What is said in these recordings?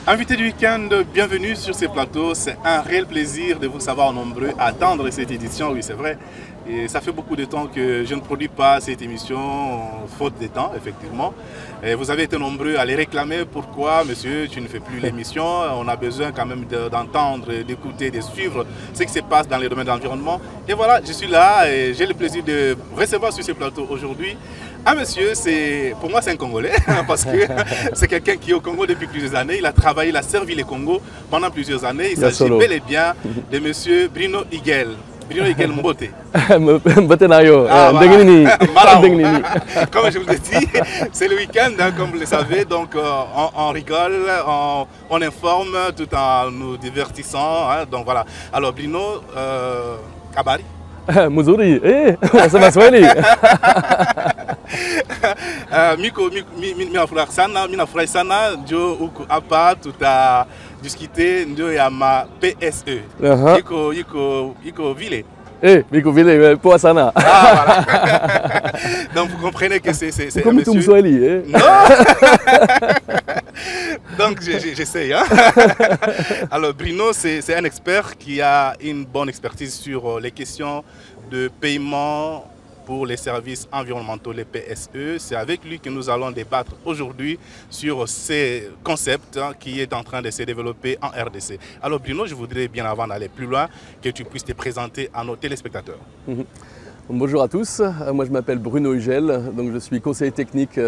Invité du week-end, bienvenue sur ces plateaux. C'est un réel plaisir de vous savoir nombreux à attendre cette édition, oui c'est vrai. Et ça fait beaucoup de temps que je ne produis pas cette émission, faute de temps, effectivement. Et vous avez été nombreux à les réclamer. Pourquoi, monsieur, tu ne fais plus l'émission? On a besoin quand même d'entendre, d'écouter, de suivre ce qui se passe dans les domaines de l'environnement. Et voilà, je suis là et j'ai le plaisir de recevoir sur ce plateau aujourd'hui un monsieur, pour moi c'est un Congolais, parce que c'est quelqu'un qui est au Congo depuis plusieurs années. Il a travaillé, il a servi le Congo pendant plusieurs années. Il s'agit bel et bien de monsieur Bruno Higuel. Bruno Higuel Mbote. Mbote Nayo. Comme je vous l'ai dit, c'est le week-end, hein, comme vous le savez, donc on rigole, on informe tout en nous divertissant. Hein, donc voilà. Alors Bruno, Kabari. Muzuri, unasema Swahili? Minafurahi sana ndio huko hapa tutadiscuter ndio ya ma PSE. Iko vile. Biko vile poa sana. Voilà. Donc vous comprenez que c'est comme tout Swahili, Non. Donc j'essaye. Hein. Alors Bruno, c'est un expert qui a une bonne expertise sur les questions de paiement pour les services environnementaux, les PSE. C'est avec lui que nous allons débattre aujourd'hui sur ces concepts qui est en train de se développer en RDC. Alors Bruno, je voudrais bien avant d'aller plus loin que tu puisses te présenter à nos téléspectateurs. Bonjour à tous, moi je m'appelle Bruno Hugel, donc je suis conseiller technique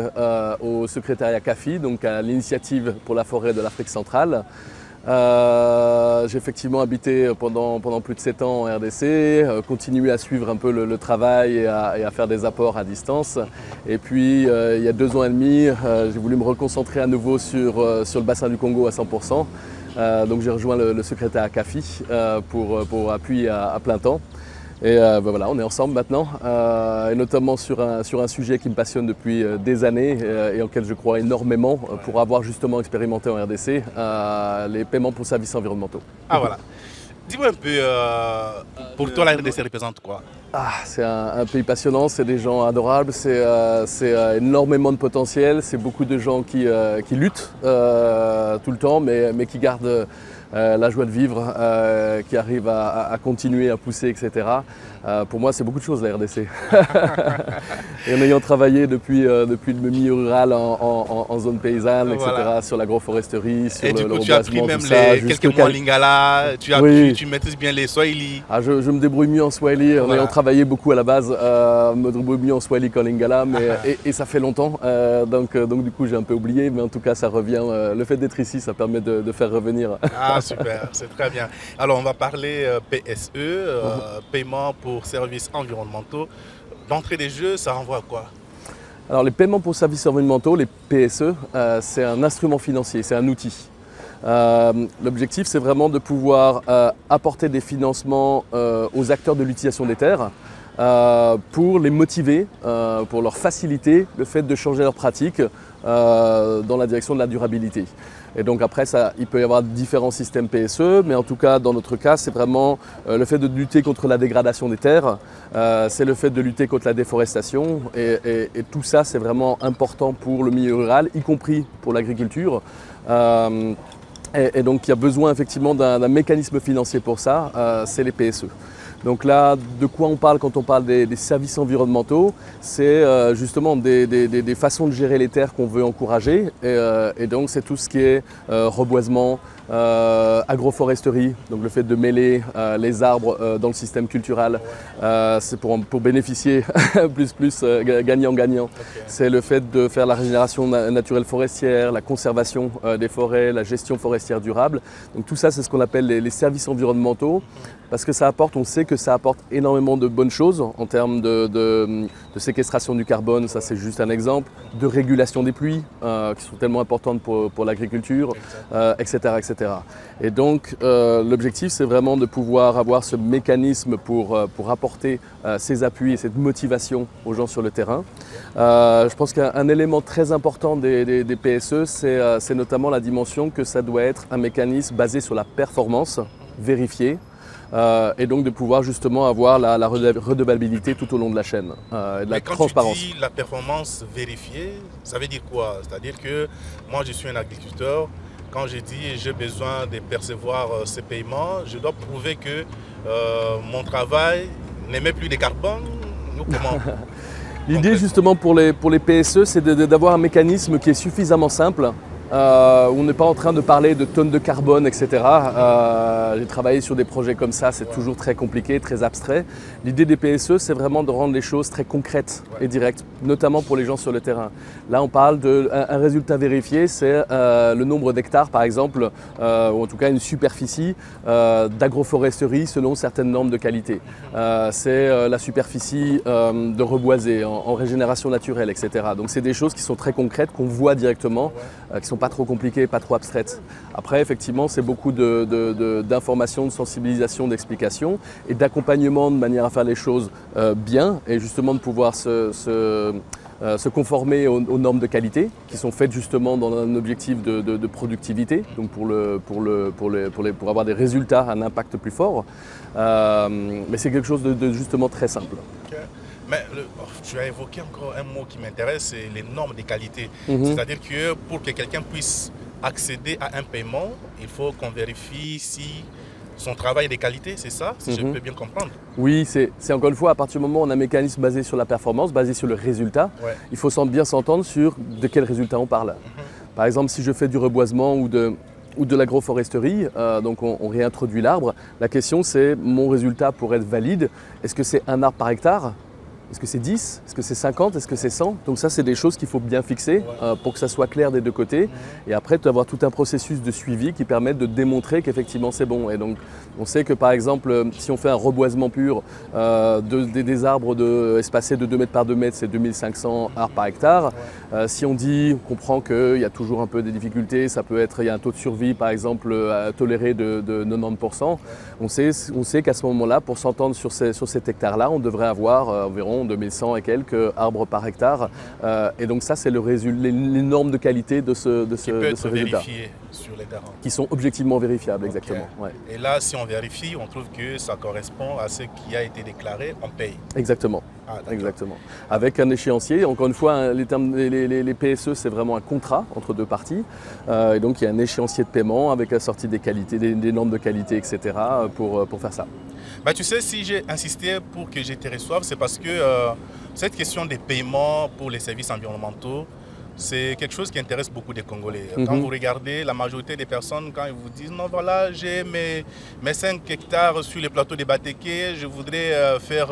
au secrétariat CAFI, donc à l'initiative pour la forêt de l'Afrique centrale. J'ai effectivement habité pendant plus de 7 ans en RDC, continué à suivre un peu le travail et à faire des apports à distance. Et puis il y a 2 ans et demi, j'ai voulu me reconcentrer à nouveau sur le bassin du Congo à 100%. Donc j'ai rejoint le secrétariat CAFI pour appui à plein temps. Et voilà, on est ensemble maintenant, et notamment sur un sujet qui me passionne depuis des années et auquel je crois énormément pour avoir justement expérimenté en RDC, les paiements pour services environnementaux. Ah voilà. Dis-moi un peu, pour toi la RDC représente quoi? C'est un pays passionnant, c'est des gens adorables, c'est énormément de potentiel, c'est beaucoup de gens qui luttent tout le temps mais qui gardent la joie de vivre, qui arrive à continuer, à pousser, etc. Pour moi, c'est beaucoup de choses la RDC. Et en ayant travaillé depuis le milieu rural en zone paysanne, etc., voilà, sur l'agroforesterie, sur le reboisement, tu as appris même quelques mots en lingala, tu maîtrises bien les swahili. Je me débrouille mieux en swahili, en ayant travaillé beaucoup à la base, me débrouille mieux en swahili qu'en lingala, et ça fait longtemps, donc du coup j'ai un peu oublié, mais en tout cas ça revient. Le fait d'être ici, ça permet de faire revenir. Ah super, c'est très bien. Alors on va parler PSE, paiement pour services environnementaux. D'entrée des jeux, ça renvoie à quoi? Alors les paiements pour services environnementaux, les PSE, c'est un instrument financier, c'est un outil. L'objectif, c'est vraiment de pouvoir apporter des financements aux acteurs de l'utilisation des terres pour les motiver, pour leur faciliter le fait de changer leurs pratiques dans la direction de la durabilité. Et donc après, il peut y avoir différents systèmes PSE, mais en tout cas, dans notre cas, c'est vraiment le fait de lutter contre la dégradation des terres, c'est le fait de lutter contre la déforestation, et tout ça, c'est vraiment important pour le milieu rural, y compris pour l'agriculture. Et donc, il y a besoin effectivement d'un mécanisme financier pour ça, c'est les PSE. Donc là, de quoi on parle quand on parle des services environnementaux? C'est justement des façons de gérer les terres qu'on veut encourager. Et donc c'est tout ce qui est reboisement, agroforesterie, donc le fait de mêler les arbres dans le système culturel, c'est pour bénéficier plus gagnant-gagnant. Okay. C'est le fait de faire la régénération naturelle forestière, la conservation des forêts, la gestion forestière durable. Donc tout ça, c'est ce qu'on appelle les services environnementaux, parce que ça apporte, on sait que ça apporte énormément de bonnes choses en termes de séquestration du carbone, ça c'est juste un exemple, de régulation des pluies, qui sont tellement importantes pour l'agriculture, etc., etc. Et donc l'objectif, c'est vraiment de pouvoir avoir ce mécanisme pour apporter ces appuis et cette motivation aux gens sur le terrain. Je pense qu'un élément très important des PSE, c'est notamment la dimension que ça doit être un mécanisme basé sur la performance vérifiée, et donc de pouvoir justement avoir la redevabilité tout au long de la chaîne, et de la transparence. Quand tu dis la performance vérifiée, ça veut dire quoi? C'est-à-dire que moi je suis un agriculteur, quand je dis j'ai besoin de percevoir ces paiements, je dois prouver que mon travail n'émet plus de carbone ou comment? L'idée justement pour les PSE, c'est d'avoir un mécanisme qui est suffisamment simple, où on n'est pas en train de parler de tonnes de carbone, etc. J'ai travaillé sur des projets comme ça, c'est toujours très compliqué, très abstrait. L'idée des PSE, c'est vraiment de rendre les choses très concrètes et directes, notamment pour les gens sur le terrain. Là, on parle d'un résultat vérifié, c'est le nombre d'hectares, par exemple, ou en tout cas une superficie d'agroforesterie selon certaines normes de qualité. C'est la superficie de reboiser en régénération naturelle, etc. Donc c'est des choses qui sont très concrètes, qu'on voit directement, qui ne sont pas trop compliquées, pas trop abstraites. Après, effectivement, c'est beaucoup d'informations, de sensibilisation, d'explications et d'accompagnement de manière à faire les choses bien et justement de pouvoir se conformer aux normes de qualité qui sont faites justement dans un objectif de productivité, donc pour avoir des résultats, un impact plus fort. Mais c'est quelque chose de justement très simple. Okay. Mais tu as évoqué encore un mot qui m'intéresse, c'est les normes de qualité. C'est-à-dire que pour que quelqu'un puisse accéder à un paiement, il faut qu'on vérifie si son travail est de qualité, c'est ça, si je peux bien comprendre? Oui, c'est encore une fois, à partir du moment où on a un mécanisme basé sur la performance, basé sur le résultat, il faut bien s'entendre sur de quel résultat on parle. Par exemple, si je fais du reboisement ou de l'agroforesterie, donc on réintroduit l'arbre, la question c'est mon résultat pour être valide, est-ce que c'est un arbre par hectare? Est-ce que c'est 10? Est-ce que c'est 50? Est-ce que c'est 100? Donc ça, c'est des choses qu'il faut bien fixer pour que ça soit clair des deux côtés. Et après, tu vas avoir tout un processus de suivi qui permet de démontrer qu'effectivement c'est bon. Et donc, on sait que par exemple, si on fait un reboisement pur des arbres espacés de 2 mètres par 2 mètres, c'est 2500 arbres par hectare. Si on comprend qu'il y a toujours un peu des difficultés, il y a un taux de survie par exemple toléré de 90%, on sait qu'à ce moment-là, pour s'entendre sur cet hectare-là, on devrait avoir environ 2100 et quelques arbres par hectare. Et donc ça, c'est les normes de qualité de ce résultat. Vérifié sur les terrains. Qui sont objectivement vérifiables, exactement. Ouais. Et là, si on vérifie, on trouve que ça correspond à ce qui a été déclaré, on paye. Exactement. Exactement. Avec un échéancier, encore une fois, les PSE, c'est vraiment un contrat entre deux parties. Et donc, il y a un échéancier de paiement avec la sortie des qualités, des normes de qualité, etc. pour faire ça. Bah, tu sais, si j'ai insisté pour que je te reçoive, c'est parce que cette question des paiements pour les services environnementaux, c'est quelque chose qui intéresse beaucoup des Congolais. Quand vous regardez, la majorité des personnes, quand ils vous disent « Non, voilà, j'ai mes 5 hectares sur le plateau de Batéké, je voudrais faire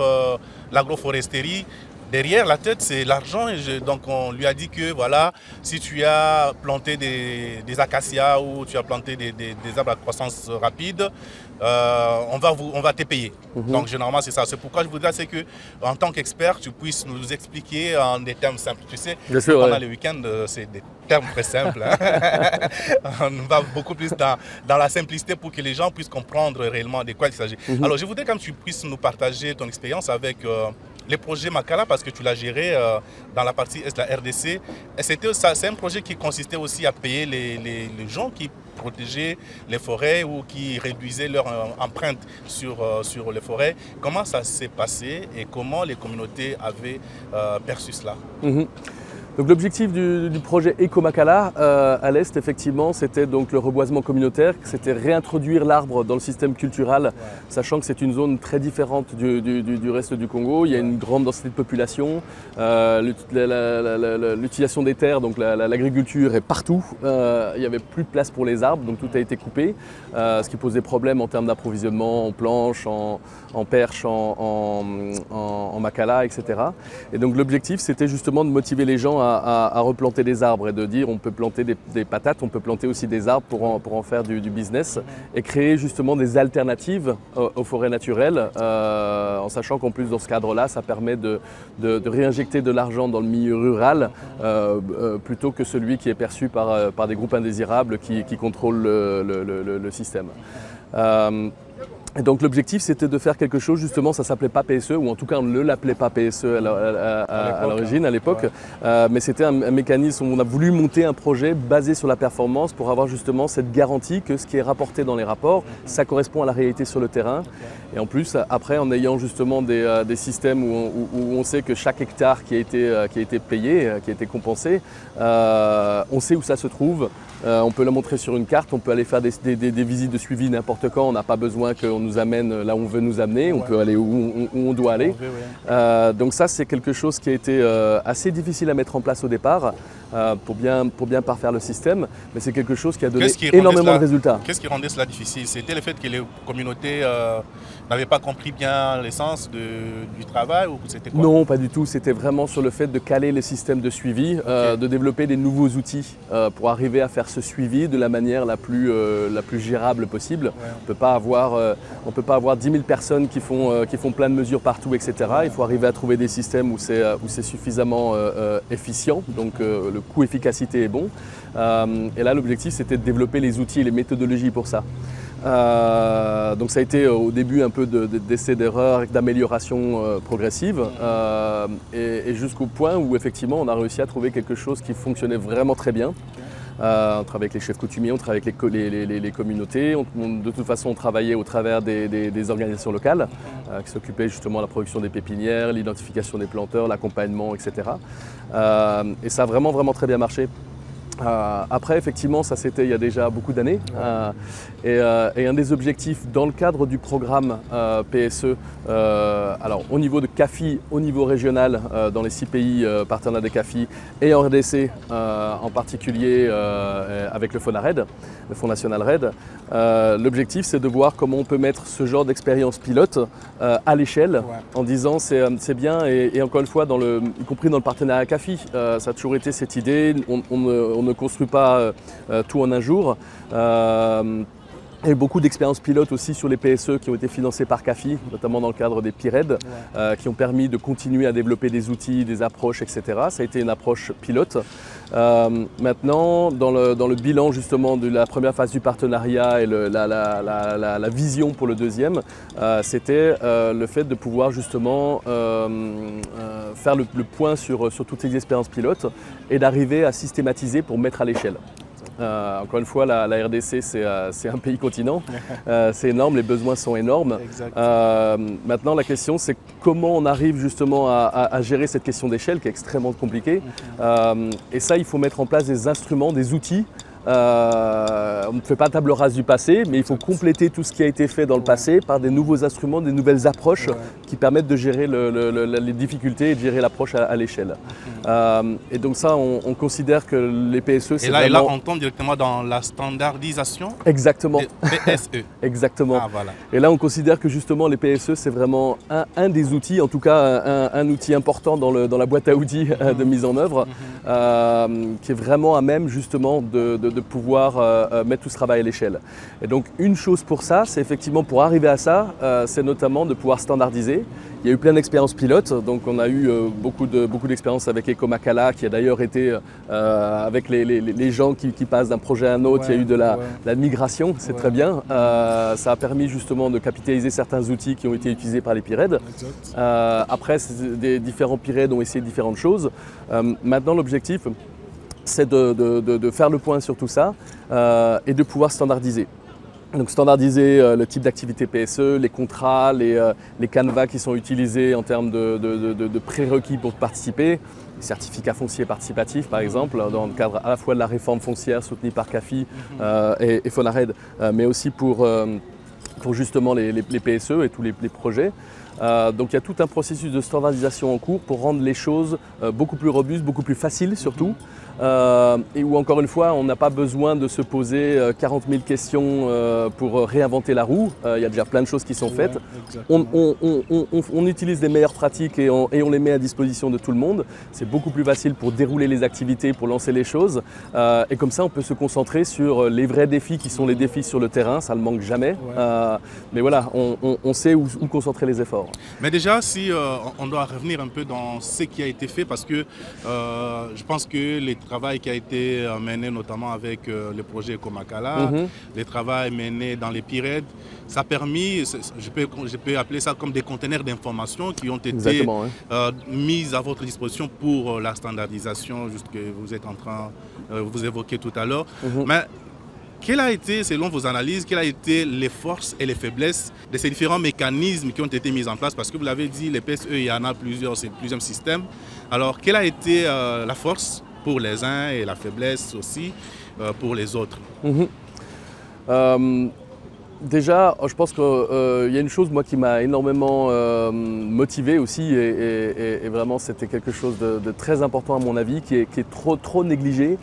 l'agroforesterie », derrière la tête, c'est l'argent. Donc, on lui a dit que voilà, si tu as planté des acacias ou tu as planté des arbres à croissance rapide, on va te payer. Donc, généralement, c'est ça. C'est pourquoi je voudrais qu'en tant qu'expert, tu puisses nous expliquer en des termes simples. Tu sais, pendant le week-end, c'est des termes très simples. On va beaucoup plus dans la simplicité pour que les gens puissent comprendre réellement de quoi il s'agit. Alors, je voudrais que tu puisses nous partager ton expérience avec les projets Makala, parce que tu l'as géré dans la partie est de la RDC. C'est un projet qui consistait aussi à payer les gens qui protégeaient les forêts ou qui réduisaient leur empreinte sur les forêts. Comment ça s'est passé et comment les communautés avaient perçu cela? Donc l'objectif du projet Eco-Makala à l'Est, effectivement, c'était donc le reboisement communautaire, c'était réintroduire l'arbre dans le système culturel, sachant que c'est une zone très différente du reste du Congo. Il y a une grande densité de population, l'utilisation des terres, donc l'agriculture est partout. Il n'y avait plus de place pour les arbres, donc tout a été coupé, ce qui pose des problèmes en termes d'approvisionnement en planches, en perches, en makala, etc. Et donc l'objectif, c'était justement de motiver les gens à replanter des arbres et de dire on peut planter des patates, on peut planter aussi des arbres pour en faire du business et créer justement des alternatives aux forêts naturelles, en sachant qu'en plus dans ce cadre-là, ça permet de réinjecter de l'argent dans le milieu rural plutôt que celui qui est perçu par des groupes indésirables qui contrôlent le système. Et donc l'objectif c'était de faire quelque chose, justement ça s'appelait pas PSE, ou en tout cas on ne l'appelait pas PSE à l'origine, à l'époque, mais c'était un mécanisme où on a voulu monter un projet basé sur la performance pour avoir justement cette garantie que ce qui est rapporté dans les rapports, ça correspond à la réalité sur le terrain. Et en plus après en ayant justement des systèmes où on sait que chaque hectare qui a été payé, qui a été compensé, on sait où ça se trouve. On peut la montrer sur une carte, on peut aller faire des visites de suivi n'importe quand, on n'a pas besoin qu'on nous amène là où on veut nous amener, on peut aller où on doit aller. Donc ça c'est quelque chose qui a été assez difficile à mettre en place au départ pour bien parfaire le système, mais c'est quelque chose qui a donné énormément de résultats. Qu'est-ce qui rendait cela difficile? C'était le fait que les communautés n'avaient pas compris bien l'essence du travail, ou c'était quoi? Non, pas du tout, c'était vraiment sur le fait de caler les systèmes de suivi, de développer des nouveaux outils pour arriver à faire ce suivi de la manière la plus gérable possible. On ne peut pas avoir 10 000 personnes qui font plein de mesures partout, etc. Il faut arriver à trouver des systèmes où c'est suffisamment efficient, donc le coût-efficacité est bon. Et là, l'objectif, c'était de développer les outils et les méthodologies pour ça. Donc ça a été au début un peu d'essais d'erreurs, d'amélioration progressive, et jusqu'au point où effectivement on a réussi à trouver quelque chose qui fonctionnait vraiment très bien. On travaille avec les chefs coutumiers, on travaille avec les communautés. De toute façon, on travaillait au travers des organisations locales qui s'occupaient justement de la production des pépinières, l'identification des planteurs, l'accompagnement, etc. Et ça a vraiment très bien marché. Après, effectivement, ça c'était il y a déjà beaucoup d'années. Et un des objectifs dans le cadre du programme PSE, alors au niveau de CAFI, au niveau régional, dans les 6 pays partenaires des CAFI, et en RDC en particulier avec le FONARED, le Fonds National RED, l'objectif c'est de voir comment on peut mettre ce genre d'expérience pilote à l'échelle, en disant c'est bien, et encore une fois, y compris dans le partenariat CAFI, ça a toujours été cette idée, on ne construit pas tout en un jour. Il y a eu beaucoup d'expériences pilotes aussi sur les PSE qui ont été financées par CAFI, notamment dans le cadre des PIRED, qui ont permis de continuer à développer des outils, des approches, etc. Ça a été une approche pilote. Maintenant, dans le bilan justement de la première phase du partenariat et la vision pour le deuxième, c'était le fait de pouvoir justement faire le point sur toutes ces expériences pilotes et d'arriver à systématiser pour mettre à l'échelle. Encore une fois, la RDC, c'est un pays continent, c'est énorme, les besoins sont énormes. Maintenant, la question, c'est comment on arrive justement à gérer cette question d'échelle qui est extrêmement compliquée. Et ça, il faut mettre en place des instruments, des outils. On ne fait pas table rase du passé, mais il faut compléter tout ce qui a été fait dans le passé par des nouveaux instruments, des nouvelles approches qui permettent de gérer les difficultés et de gérer l'approche à l'échelle. Et donc ça, on considère que les PSE, c'est vraiment... Et là, on tombe directement dans la standardisation. Exactement. Des PSE. Exactement. Ah, voilà. Et là, on considère que justement les PSE, c'est vraiment un des outils, en tout cas un outil important dans la boîte à outils de mise en œuvre, qui est vraiment à même justement de pouvoir mettre tout ce travail à l'échelle. Et donc une chose pour ça, c'est effectivement pour arriver à ça, c'est notamment de pouvoir standardiser. Il y a eu plein d'expériences pilotes, donc on a eu beaucoup d'expériences avec Ecomakala, qui a d'ailleurs été avec les gens qui passent d'un projet à un autre, il y a eu de la migration, c'est très bien. Ça a permis justement de capitaliser certains outils qui ont été utilisés par les PIRED. Après, des différents PIRED ont essayé différentes choses. Maintenant, l'objectif, c'est de faire le point sur tout ça et de pouvoir standardiser. Donc standardiser le type d'activité PSE, les contrats, les canevas qui sont utilisés en termes de prérequis pour participer, les certificats fonciers participatifs par exemple, dans le cadre à la fois de la réforme foncière soutenue par CAFI et FONARED, mais aussi pour justement les PSE et tous les projets. Donc il y a tout un processus de standardisation en cours pour rendre les choses beaucoup plus robustes, beaucoup plus faciles surtout, et où encore une fois on n'a pas besoin de se poser 40 000 questions pour réinventer la roue. Il y a déjà plein de choses qui sont faites. On utilise les meilleures pratiques et on les met à disposition de tout le monde. C'est beaucoup plus facile pour dérouler les activités, pour lancer les choses, et comme ça on peut se concentrer sur les vrais défis qui sont les défis sur le terrain, ça ne manque jamais. Mais voilà, on sait où concentrer les efforts. fort. Mais déjà, si on doit revenir un peu dans ce qui a été fait, parce que je pense que le travail qui a été mené notamment avec le projet Komakala, le travail mené dans les Pyrénées, ça a permis, je peux appeler ça comme des conteneurs d'information qui ont été mis à votre disposition pour la standardisation, juste que vous êtes en train, vous évoquez tout à l'heure. Mais quelles a été, selon vos analyses, quelles ont été les forces et les faiblesses de ces différents mécanismes qui ont été mis en place? Parce que vous l'avez dit, les PSE, il y en a plusieurs, c'est plusieurs systèmes. Alors, quelle a été la force pour les uns et la faiblesse aussi pour les autres? Déjà, je pense qu'il y a une chose moi, qui m'a énormément motivé aussi et vraiment c'était quelque chose de très important à mon avis qui est trop négligé.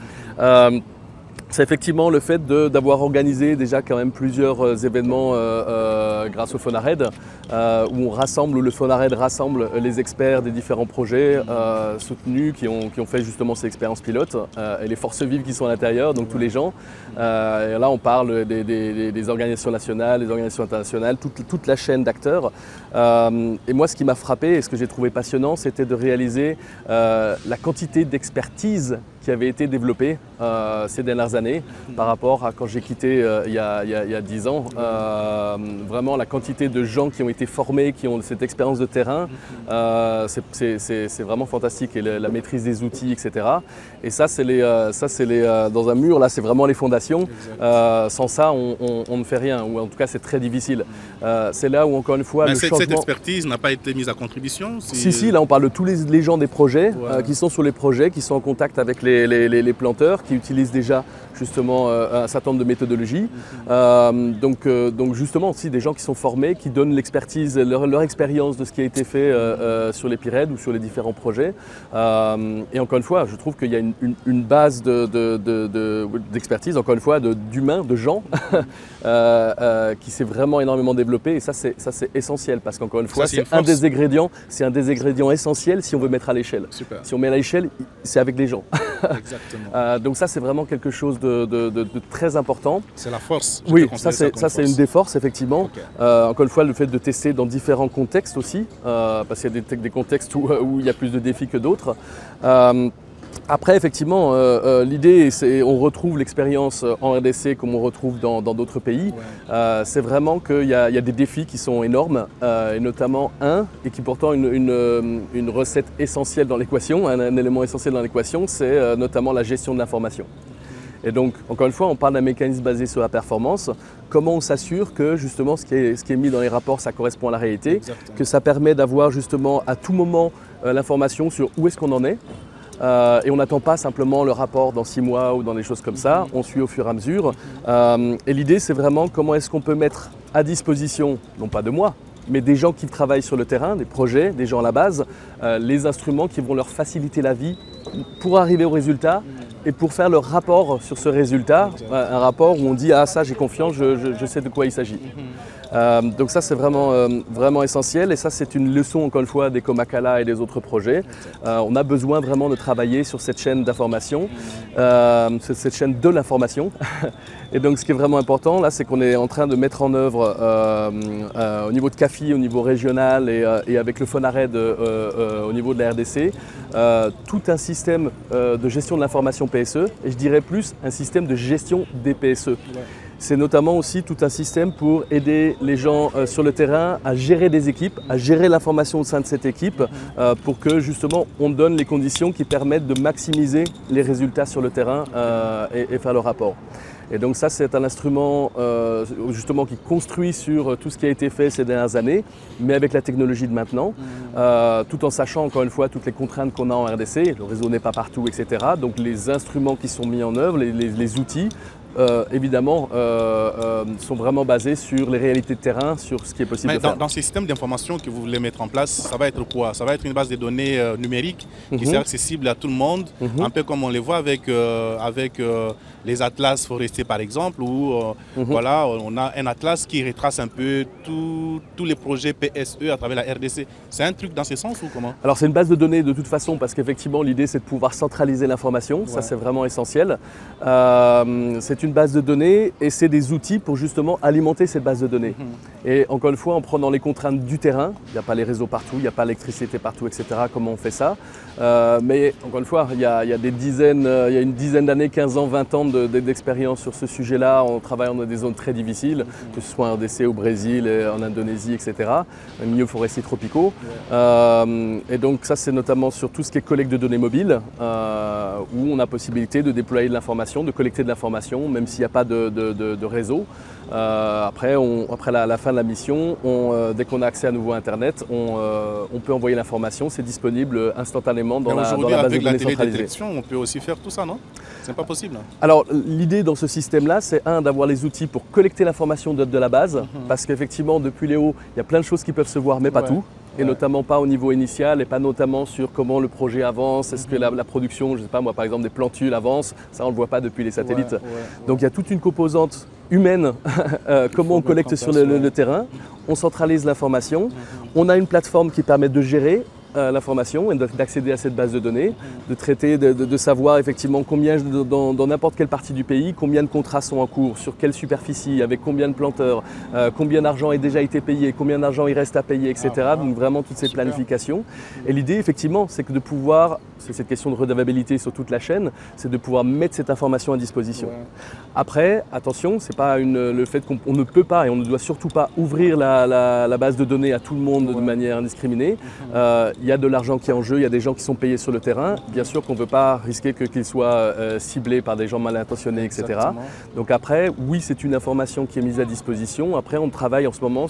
C'est effectivement le fait d'avoir organisé déjà quand même plusieurs événements grâce au Fonared où le Fonared rassemble les experts des différents projets soutenus qui ont fait justement ces expériences pilotes et les forces vives qui sont à l'intérieur, donc tous les gens. Et là on parle des organisations nationales, des organisations internationales, toute la chaîne d'acteurs. Et moi ce qui m'a frappé et ce que j'ai trouvé passionnant, c'était de réaliser la quantité d'expertise qui avait été développée ces dernières années par rapport à quand j'ai quitté il y a 10 ans. Vraiment la quantité de gens qui ont été formés, qui ont cette expérience de terrain, c'est vraiment fantastique. Et la maîtrise des outils, etc. Et ça, c'est dans un mur, là, c'est vraiment les fondations. Sans ça, on ne fait rien, ou en tout cas, c'est très difficile. C'est là où, encore une fois, le changement... Cette expertise n'a pas été mise à contribution? Si, là, on parle de tous les gens des projets, qui sont sur les projets, qui sont en contact avec les planteurs, qui utilisent déjà justement un certain nombre de méthodologies. Donc justement aussi des gens qui sont formés, qui donnent l'expertise, leur expérience de ce qui a été fait sur les Pyrénées ou sur les différents projets. Et encore une fois, je trouve qu'il y a une base d'expertise, encore une fois, d'humains, de gens, qui s'est vraiment énormément développée. Et ça, c'est essentiel parce qu'encore une fois, c'est un des ingrédients essentiels si on veut mettre à l'échelle. Si on met à l'échelle, c'est avec les gens. Exactement. Donc ça, c'est vraiment quelque chose de très important. C'est la force. Oui, ça c'est une des forces, effectivement. Encore une fois, le fait de tester dans différents contextes aussi, parce qu'il y a des contextes où il y a plus de défis que d'autres. Après, effectivement, l'idée, c'est on retrouve l'expérience en RDC comme on retrouve dans d'autres pays. C'est vraiment qu'il y a des défis qui sont énormes, et notamment et qui pourtant une recette essentielle dans l'équation, un élément essentiel dans l'équation, c'est notamment la gestion de l'information. Et donc, encore une fois, on parle d'un mécanisme basé sur la performance. Comment on s'assure que justement ce qui est mis dans les rapports, ça correspond à la réalité, Exactement. Que ça permet d'avoir justement à tout moment l'information sur où est-ce qu'on en est. Et on n'attend pas simplement le rapport dans 6 mois ou dans des choses comme ça, on suit au fur et à mesure. Et l'idée, c'est vraiment comment est-ce qu'on peut mettre à disposition, non pas de moi, mais des gens qui travaillent sur le terrain, des projets, des gens à la base, les instruments qui vont leur faciliter la vie pour arriver au résultat et pour faire le rapport sur ce résultat, un rapport où on dit « Ah ça j'ai confiance, je sais de quoi il s'agit ». Donc ça c'est vraiment essentiel et ça c'est une leçon encore une fois des Komakala et des autres projets. On a besoin vraiment de travailler sur cette chaîne d'information, cette chaîne de l'information. Et donc ce qui est vraiment important là c'est qu'on est en train de mettre en œuvre au niveau de CAFI, au niveau régional et avec le Fonared au niveau de la RDC, tout un système de gestion de l'information PSE et je dirais plus un système de gestion des PSE. C'est notamment aussi tout un système pour aider les gens sur le terrain à gérer des équipes, à gérer l'information au sein de cette équipe pour que justement on donne les conditions qui permettent de maximiser les résultats sur le terrain et faire le rapport. Et donc ça c'est un instrument justement qui construit sur tout ce qui a été fait ces dernières années, mais avec la technologie de maintenant, tout en sachant encore une fois toutes les contraintes qu'on a en RDC, le réseau n'est pas partout, etc. Donc les instruments qui sont mis en œuvre, les outils, évidemment, sont vraiment basés sur les réalités de terrain, sur ce qui est possible de faire. Dans ces systèmes d'information que vous voulez mettre en place, ça va être quoi? Ça va être une base de données numérique qui sera accessible à tout le monde, un peu comme on les voit avec les atlas forestiers par exemple, où voilà, on a un atlas qui retrace un peu tous les projets PSE à travers la RDC. C'est un truc dans ce sens ou comment? Alors c'est une base de données de toute façon parce qu'effectivement l'idée c'est de pouvoir centraliser l'information, ça c'est vraiment essentiel. C'est c'est une base de données et c'est des outils pour justement alimenter cette base de données. Et encore une fois, en prenant les contraintes du terrain, il n'y a pas les réseaux partout, il n'y a pas l'électricité partout, etc. Comment on fait ça? Mais encore une fois, il y a une dizaine d'années, 15 ans, 20 ans d'expérience sur ce sujet-là. On travaille dans des zones très difficiles, que ce soit en RDC, au Brésil, en Indonésie, etc. Milieux forestiers tropicaux. Et donc ça, c'est notamment sur tout ce qui est collecte de données mobiles, où on a possibilité de déployer de l'information, de collecter de l'information, même s'il n'y a pas de réseau. Après la fin de la mission, dès qu'on a accès à nouveau à Internet, on peut envoyer l'information, c'est disponible instantanément dans la base de données centralisée. Aujourd'hui, avec la télédétection, on peut aussi faire tout ça, non? C'est pas possible. Alors l'idée dans ce système-là, c'est d'avoir les outils pour collecter l'information de la base, parce qu'effectivement, depuis les hauts, il y a plein de choses qui peuvent se voir, mais pas tout. Et notamment pas au niveau initial et pas notamment sur comment le projet avance, est-ce que la production, je ne sais pas moi, par exemple des plantules avance, ça on ne le voit pas depuis les satellites. Donc il y a toute une composante humaine, comment on collecte sur le terrain, on centralise l'information, on a une plateforme qui permet de gérer l'information et d'accéder à cette base de données, de traiter, de savoir effectivement combien, dans n'importe quelle partie du pays, combien de contrats sont en cours, sur quelle superficie, avec combien de planteurs, combien d'argent a déjà été payé, combien d'argent il reste à payer, etc. Donc vraiment toutes ces planifications. Et l'idée effectivement, c'est que de pouvoir, c'est cette question de redevabilité sur toute la chaîne, c'est de pouvoir mettre cette information à disposition. Après, attention, c'est pas le fait qu'on ne peut pas et on ne doit surtout pas ouvrir la base de données à tout le monde de manière indiscriminée. Il y a de l'argent qui est en jeu, il y a des gens qui sont payés sur le terrain. Bien sûr qu'on ne veut pas risquer qu'ils soient ciblés par des gens mal intentionnés, etc. Exactement. Donc après, oui, c'est une information qui est mise à disposition. Après, on travaille en ce moment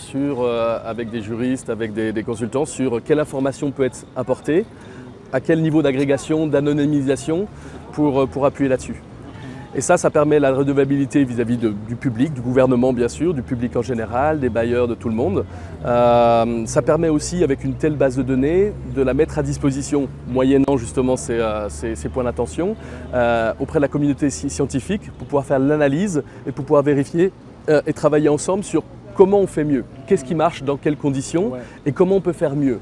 avec des juristes, avec des consultants, sur quelle information peut être apportée, à quel niveau d'agrégation, d'anonymisation pour appuyer là-dessus. Et ça permet la redevabilité vis-à-vis du public, du gouvernement bien sûr, du public en général, des bailleurs, de tout le monde. Ça permet aussi, avec une telle base de données, de la mettre à disposition, moyennant justement ces points d'attention, auprès de la communauté scientifique, pour pouvoir faire l'analyse et pour pouvoir vérifier et travailler ensemble sur comment on fait mieux, qu'est-ce qui marche, dans quelles conditions et comment on peut faire mieux.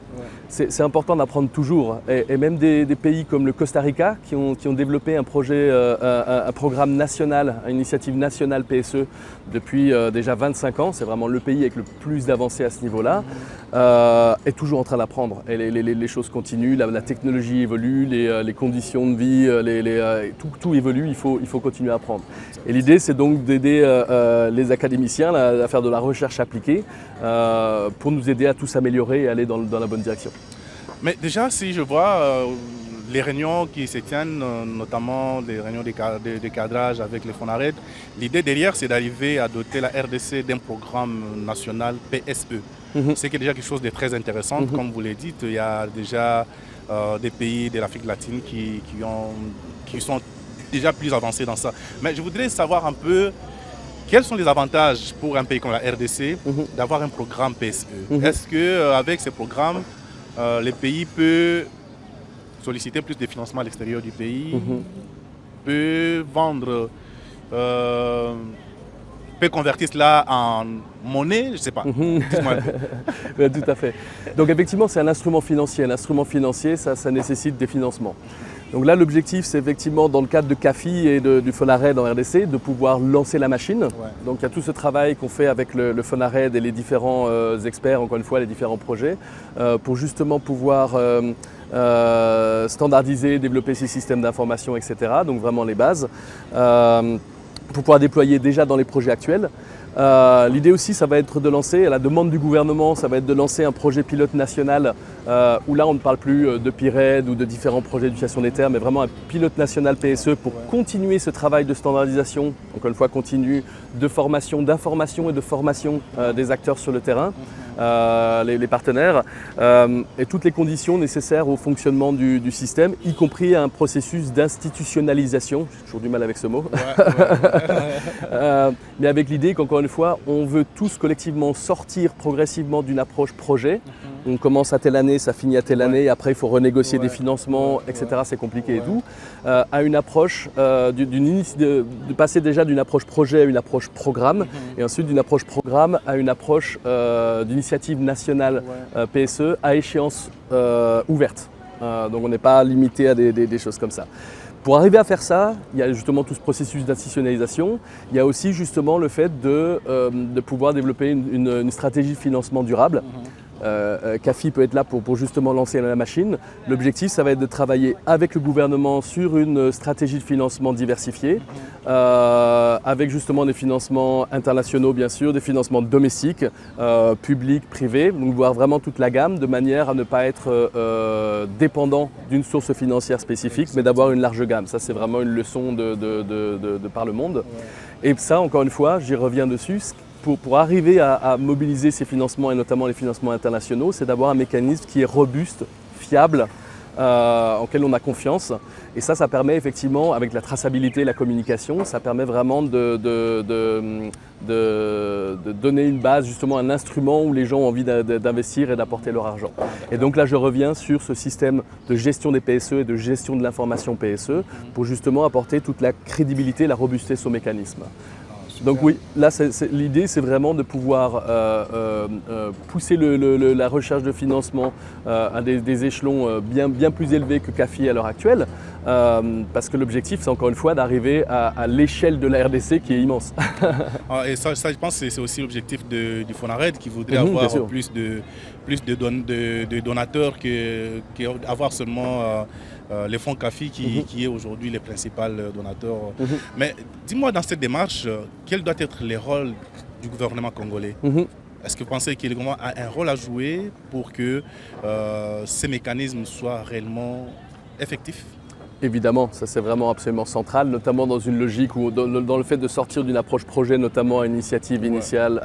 C'est important d'apprendre toujours. Et même des pays comme le Costa Rica qui ont développé un projet, un programme national, une initiative nationale PSE depuis déjà 25 ans. C'est vraiment le pays avec le plus d'avancées à ce niveau-là. Est toujours en train d'apprendre. Et les choses continuent, la technologie évolue, les conditions de vie, tout évolue, il faut continuer à apprendre. Et l'idée, c'est donc d'aider les académiciens à faire de la recherche appliquée pour nous aider à tous améliorer et aller dans la bonne direction. Mais déjà, si je vois les réunions qui se tiennent, notamment les réunions de cadrage avec les FONARED, l'idée derrière, c'est d'arriver à doter la RDC d'un programme national PSE. C'est déjà quelque chose de très intéressant. Comme vous l'avez dit, il y a déjà des pays de l'Afrique latine qui sont déjà plus avancés dans ça. Mais je voudrais savoir un peu quels sont les avantages pour un pays comme la RDC d'avoir un programme PSE. Est-ce qu'avec ces programmes, les pays peuvent solliciter plus de financement à l'extérieur du pays, peut vendre, peut convertir cela en monnaie, je ne sais pas. Tout à fait. Donc effectivement, c'est un instrument financier. Un instrument financier, ça nécessite des financements. Donc là, l'objectif, c'est effectivement, dans le cadre de CAFI et du FONARED en RDC, de pouvoir lancer la machine. Donc il y a tout ce travail qu'on fait avec le FONARED et les différents experts, encore une fois, les différents projets, pour justement pouvoir standardiser, développer ces systèmes d'information, etc. Donc vraiment les bases, pour pouvoir déployer déjà dans les projets actuels. L'idée aussi, ça va être de lancer, à la demande du gouvernement, ça va être de lancer un projet pilote national où là on ne parle plus de PIRED ou de différents projets d'utilisation des terres, mais vraiment un pilote national PSE pour continuer ce travail de standardisation, encore une fois continu, de formation, d'information et de formation des acteurs sur le terrain, les partenaires, et toutes les conditions nécessaires au fonctionnement du système, y compris un processus d'institutionnalisation, j'ai toujours du mal avec ce mot, mais avec l'idée qu'encore une fois, on veut tous collectivement sortir progressivement d'une approche projet. On commence à telle année, ça finit à telle année, après il faut renégocier des financements, etc. C'est compliqué et tout. À une approche, de passer déjà d'une approche projet à une approche programme, et ensuite d'une approche programme à une approche d'initiative nationale PSE à échéance ouverte. Donc on n'est pas limité à des choses comme ça. Pour arriver à faire ça, il y a justement tout ce processus d'institutionnalisation. Il y a aussi justement le fait de pouvoir développer une stratégie de financement durable. CAFI peut être là pour justement lancer la machine. L'objectif, ça va être de travailler avec le gouvernement sur une stratégie de financement diversifiée, avec justement des financements internationaux bien sûr, des financements domestiques, publics, privés, donc voir vraiment toute la gamme de manière à ne pas être dépendant d'une source financière spécifique, mais d'avoir une large gamme. Ça, c'est vraiment une leçon de par le monde. Et ça, encore une fois, j'y reviens dessus. Pour arriver à mobiliser ces financements et notamment les financements internationaux, c'est d'avoir un mécanisme qui est robuste, fiable, en lequel on a confiance. Et ça permet effectivement, avec la traçabilité et la communication, ça permet vraiment de donner une base, justement un instrument où les gens ont envie d'investir et d'apporter leur argent. Et donc là, je reviens sur ce système de gestion des PSE et de gestion de l'information PSE pour justement apporter toute la crédibilité, la robustesse au mécanisme. Donc oui, là l'idée c'est vraiment de pouvoir pousser la recherche de financement à des échelons bien plus élevés que CAFI à l'heure actuelle, parce que l'objectif c'est encore une fois d'arriver à l'échelle de la RDC qui est immense. Et ça je pense que c'est aussi l'objectif du FONARED qui voudrait avoir plus de donateurs qu'avoir seulement les fonds CAFI qui est aujourd'hui les principaux donateurs. Mais dis-moi, dans cette démarche, quel doit être le rôle du gouvernement congolais? Est-ce que vous pensez qu'il a un rôle à jouer pour que ces mécanismes soient réellement effectifs? Évidemment, ça c'est vraiment absolument central, notamment dans une logique où, dans le fait de sortir d'une approche projet, notamment à initiative nationale,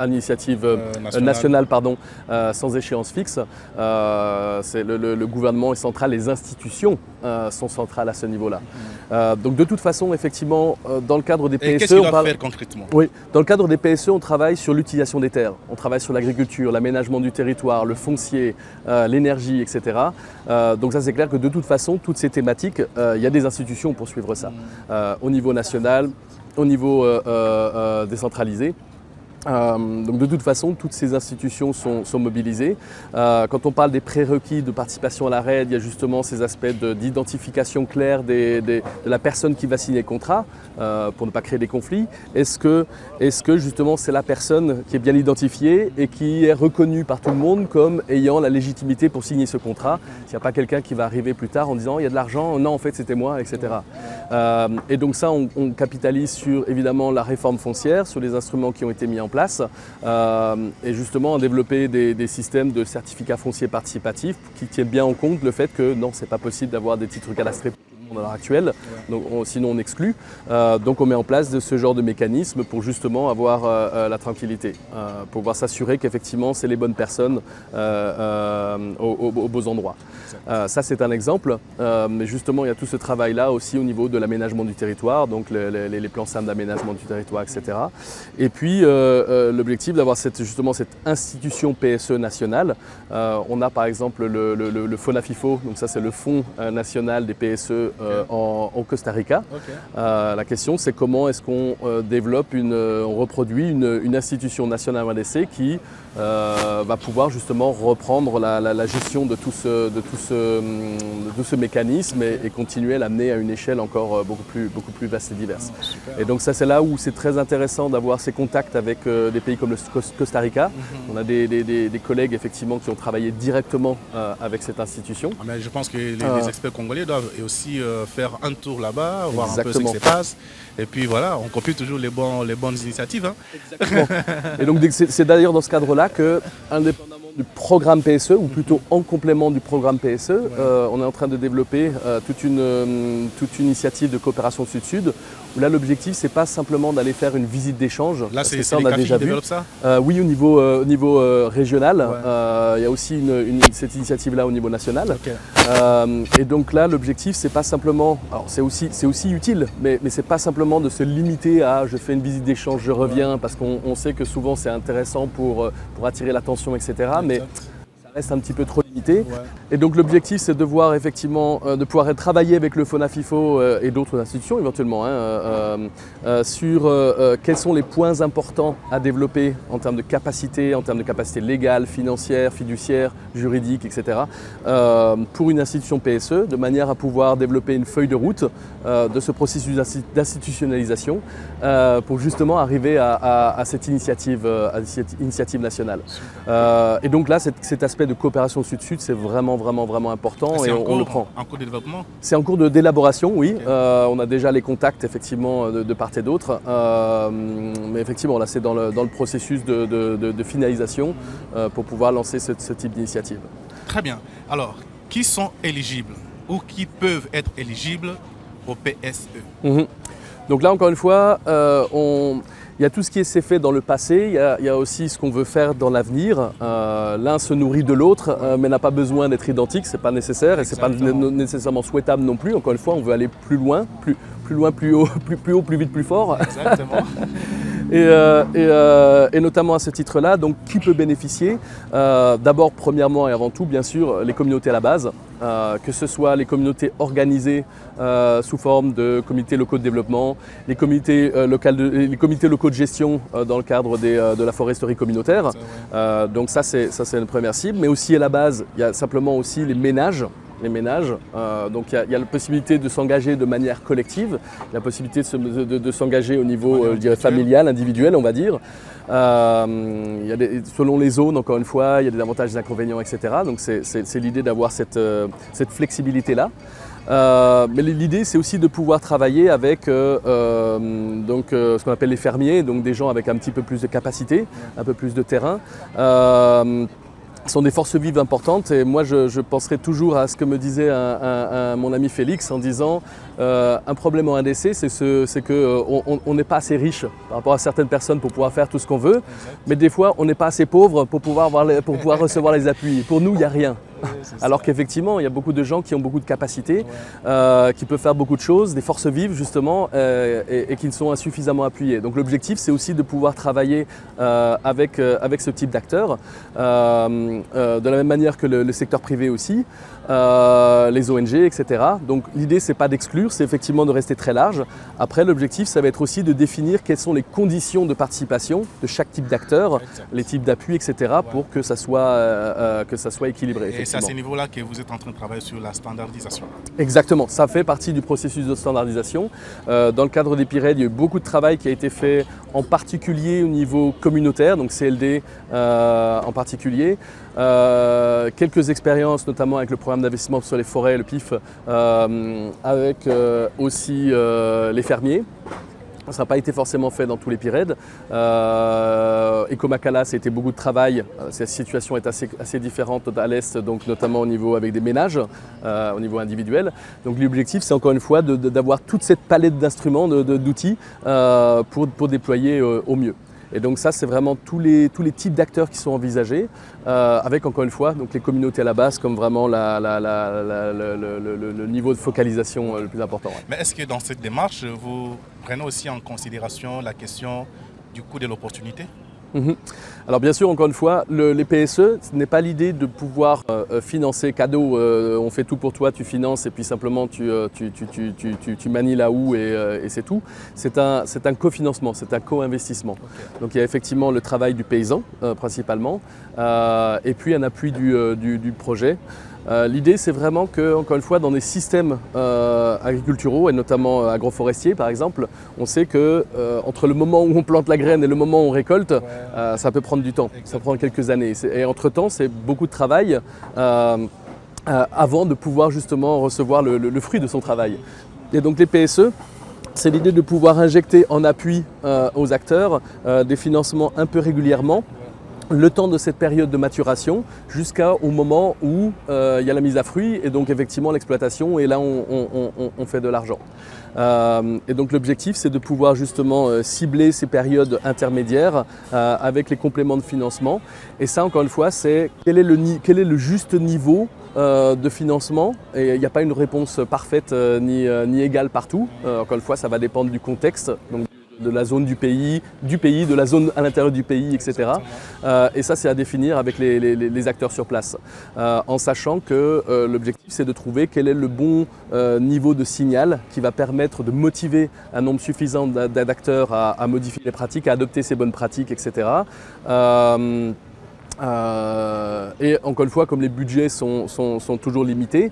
sans échéance fixe. Le gouvernement est central, les institutions sont centrales à ce niveau-là. Donc de toute façon, effectivement, dans le cadre des PSE, qu'est-ce qu'il doit faire concrètement? Oui, dans le cadre des PSE, on travaille sur l'utilisation des terres, on travaille sur l'agriculture, l'aménagement du territoire, le foncier, l'énergie, etc. Donc ça c'est clair que de toute façon, toutes ces thématiques, il y a des institutions pour suivre ça, au niveau national, au niveau décentralisé. Donc de toute façon, toutes ces institutions sont mobilisées. Quand on parle des prérequis de participation à la RAID, il y a justement ces aspects d'identification claire de la personne qui va signer le contrat, pour ne pas créer des conflits. Est-ce que justement c'est la personne qui est bien identifiée et qui est reconnue par tout le monde comme ayant la légitimité pour signer ce contrat? S'il n'y a pas quelqu'un qui va arriver plus tard en disant il y a de l'argent, non en fait c'était moi, etc. Et donc ça on capitalise sur évidemment la réforme foncière, sur les instruments qui ont été mis en place et justement à développer des systèmes de certificats fonciers participatifs qui tiennent bien en compte le fait que non, c'est pas possible d'avoir des titres cadastrés pour tout le monde à l'heure actuelle, donc sinon on exclut. Donc on met en place ce genre de mécanisme pour justement avoir la tranquillité, pour pouvoir s'assurer qu'effectivement c'est les bonnes personnes aux beaux endroits. Ça c'est un exemple, mais justement il y a tout ce travail là aussi au niveau de l'aménagement du territoire, donc les plans SAM d'aménagement du territoire, etc. Et puis l'objectif d'avoir justement cette institution PSE nationale. On a par exemple le FONAFIFO, donc ça c'est le Fonds national des PSE en Costa Rica. La question c'est comment est-ce qu'on développe, on reproduit une institution nationale RDC qui va pouvoir justement reprendre la gestion de tout ce mécanisme et continuer à l'amener à une échelle encore beaucoup plus vaste et diverse. Et donc ça c'est là où c'est très intéressant d'avoir ces contacts avec des pays comme le Costa Rica. On a des collègues effectivement qui ont travaillé directement avec cette institution. Mais je pense que les experts congolais doivent aussi faire un tour là-bas, voir un peu ce qui se passe. Et puis voilà, on copie toujours les bonnes initiatives. Hein. Exactement. Et donc c'est d'ailleurs dans ce cadre-là que, indépendamment du programme PSE, ou plutôt en complément du programme PSE, on est en train de développer toute une initiative de coopération sud-sud, où là l'objectif c'est pas simplement d'aller faire une visite d'échange. Là c'est ça on a déjà vu. Ça oui, au niveau régional, il y a aussi cette initiative-là au niveau national. Et donc là l'objectif c'est pas simplement, alors c'est aussi utile, mais c'est pas simplement de se limiter à je fais une visite d'échange, je reviens, parce qu'on sait que souvent c'est intéressant pour attirer l'attention, etc. Mais ça reste un petit peu trop limité. limité. Et donc l'objectif, c'est de voir effectivement, de pouvoir travailler avec le FONAFIFO et d'autres institutions éventuellement sur quels sont les points importants à développer en termes de capacité légale, financière, fiduciaire, juridique, etc. Pour une institution PSE, de manière à pouvoir développer une feuille de route de ce processus d'institutionnalisation pour justement arriver à cette initiative nationale. Et donc là, cet aspect de coopération sud-sud, c'est vraiment important et on le prend. En cours de développement? C'est en cours d'élaboration, oui. Okay. On a déjà les contacts effectivement de part et d'autre, mais effectivement là c'est dans le processus de finalisation pour pouvoir lancer ce type d'initiative. Très bien. Alors, qui sont éligibles ou qui peuvent être éligibles au PSE? Donc là encore une fois, il y a tout ce qui s'est fait dans le passé, il y a aussi ce qu'on veut faire dans l'avenir. L'un se nourrit de l'autre, mais n'a pas besoin d'être identique, c'est pas nécessaire et c'est pas nécessairement souhaitable non plus. Encore une fois, on veut aller plus loin, plus haut, plus vite, plus fort. Exactement. Et notamment à ce titre-là, donc qui peut bénéficier? D'abord, premièrement et avant tout, bien sûr, les communautés à la base, que ce soit les communautés organisées sous forme de comités locaux de développement, les comités locaux de gestion dans le cadre de la foresterie communautaire. Donc ça, c'est une première cible. Mais aussi à la base, il y a simplement aussi les ménages. Donc il y a la possibilité de s'engager de manière collective, la possibilité de s'engager au niveau familial, individuel, on va dire. Selon les zones, encore une fois, il y a des avantages et des inconvénients, etc. Donc c'est l'idée d'avoir cette flexibilité-là. Mais l'idée, c'est aussi de pouvoir travailler avec ce qu'on appelle les fermiers, donc des gens avec un petit peu plus de capacité, un peu plus de terrain. Sont des forces vives importantes et moi je penserai toujours à ce que me disait mon ami Félix en disant un problème en NDC, c'est qu'on n'est pas assez riche par rapport à certaines personnes pour pouvoir faire tout ce qu'on veut, mais des fois on n'est pas assez pauvre pour pouvoir recevoir les appuis. Pour nous, il n'y a rien. Alors qu'effectivement, il y a beaucoup de gens qui ont beaucoup de capacités, qui peuvent faire beaucoup de choses, des forces vives justement, et qui ne sont insuffisamment appuyées. Donc l'objectif, c'est aussi de pouvoir travailler avec ce type d'acteurs, de la même manière que le secteur privé aussi, les ONG, etc. Donc l'idée, c'est pas d'exclure, c'est effectivement de rester très large. Après, l'objectif, ça va être aussi de définir quelles sont les conditions de participation de chaque type d'acteur, les types d'appui, etc. pour que ça soit équilibré. Et c'est à ce niveau-là que vous êtes en train de travailler sur la standardisation. Exactement, ça fait partie du processus de standardisation. Dans le cadre des PIRED, il y a eu beaucoup de travail qui a été fait en particulier au niveau communautaire, donc CLD en particulier. Quelques expériences, notamment avec le programme d'investissement sur les forêts, le PIF, avec aussi les fermiers. Ça n'a pas été forcément fait dans tous les PIRED. Ecomakala, ça a été beaucoup de travail. Cette situation est assez différente à l'Est, donc notamment au niveau avec des ménages, au niveau individuel. Donc l'objectif, c'est encore une fois d'avoir toute cette palette d'instruments, d'outils pour déployer au mieux. Et donc ça, c'est vraiment tous les types d'acteurs qui sont envisagés, avec encore une fois donc les communautés à la base comme vraiment le niveau de focalisation le plus important. Mais est-ce que dans cette démarche, vous prenez aussi en considération la question du coût de l'opportunité? Alors bien sûr, encore une fois, les PSE, ce n'est pas l'idée de pouvoir financer cadeau, on fait tout pour toi, tu finances et puis simplement tu manies la houe et c'est tout. C'est un cofinancement, c'est un co-investissement. Okay. Donc il y a effectivement le travail du paysan principalement et puis un appui du projet. L'idée, c'est vraiment que, encore une fois, dans des systèmes agriculturaux et notamment agroforestiers, par exemple, on sait que entre le moment où on plante la graine et le moment où on récolte, ça peut prendre du temps. Exactement. Ça prend quelques années. Et entre-temps, c'est beaucoup de travail avant de pouvoir justement recevoir le fruit de son travail. Et donc les PSE, c'est l'idée de pouvoir injecter en appui aux acteurs des financements un peu régulièrement, le temps de cette période de maturation jusqu'au moment où il y a la mise à fruit et donc effectivement l'exploitation et là on fait de l'argent. Et donc l'objectif, c'est de pouvoir justement cibler ces périodes intermédiaires avec les compléments de financement. Et ça, encore une fois, c'est quel est le juste niveau de financement. Et il n'y a pas une réponse parfaite ni égale partout. Encore une fois, ça va dépendre du contexte. Donc, de la zone du pays, de la zone à l'intérieur du pays, etc. Et ça, c'est à définir avec les acteurs sur place, en sachant que l'objectif, c'est de trouver quel est le bon niveau de signal qui va permettre de motiver un nombre suffisant d'acteurs à modifier les pratiques, à adopter ces bonnes pratiques, etc. Et encore une fois, comme les budgets sont toujours limités,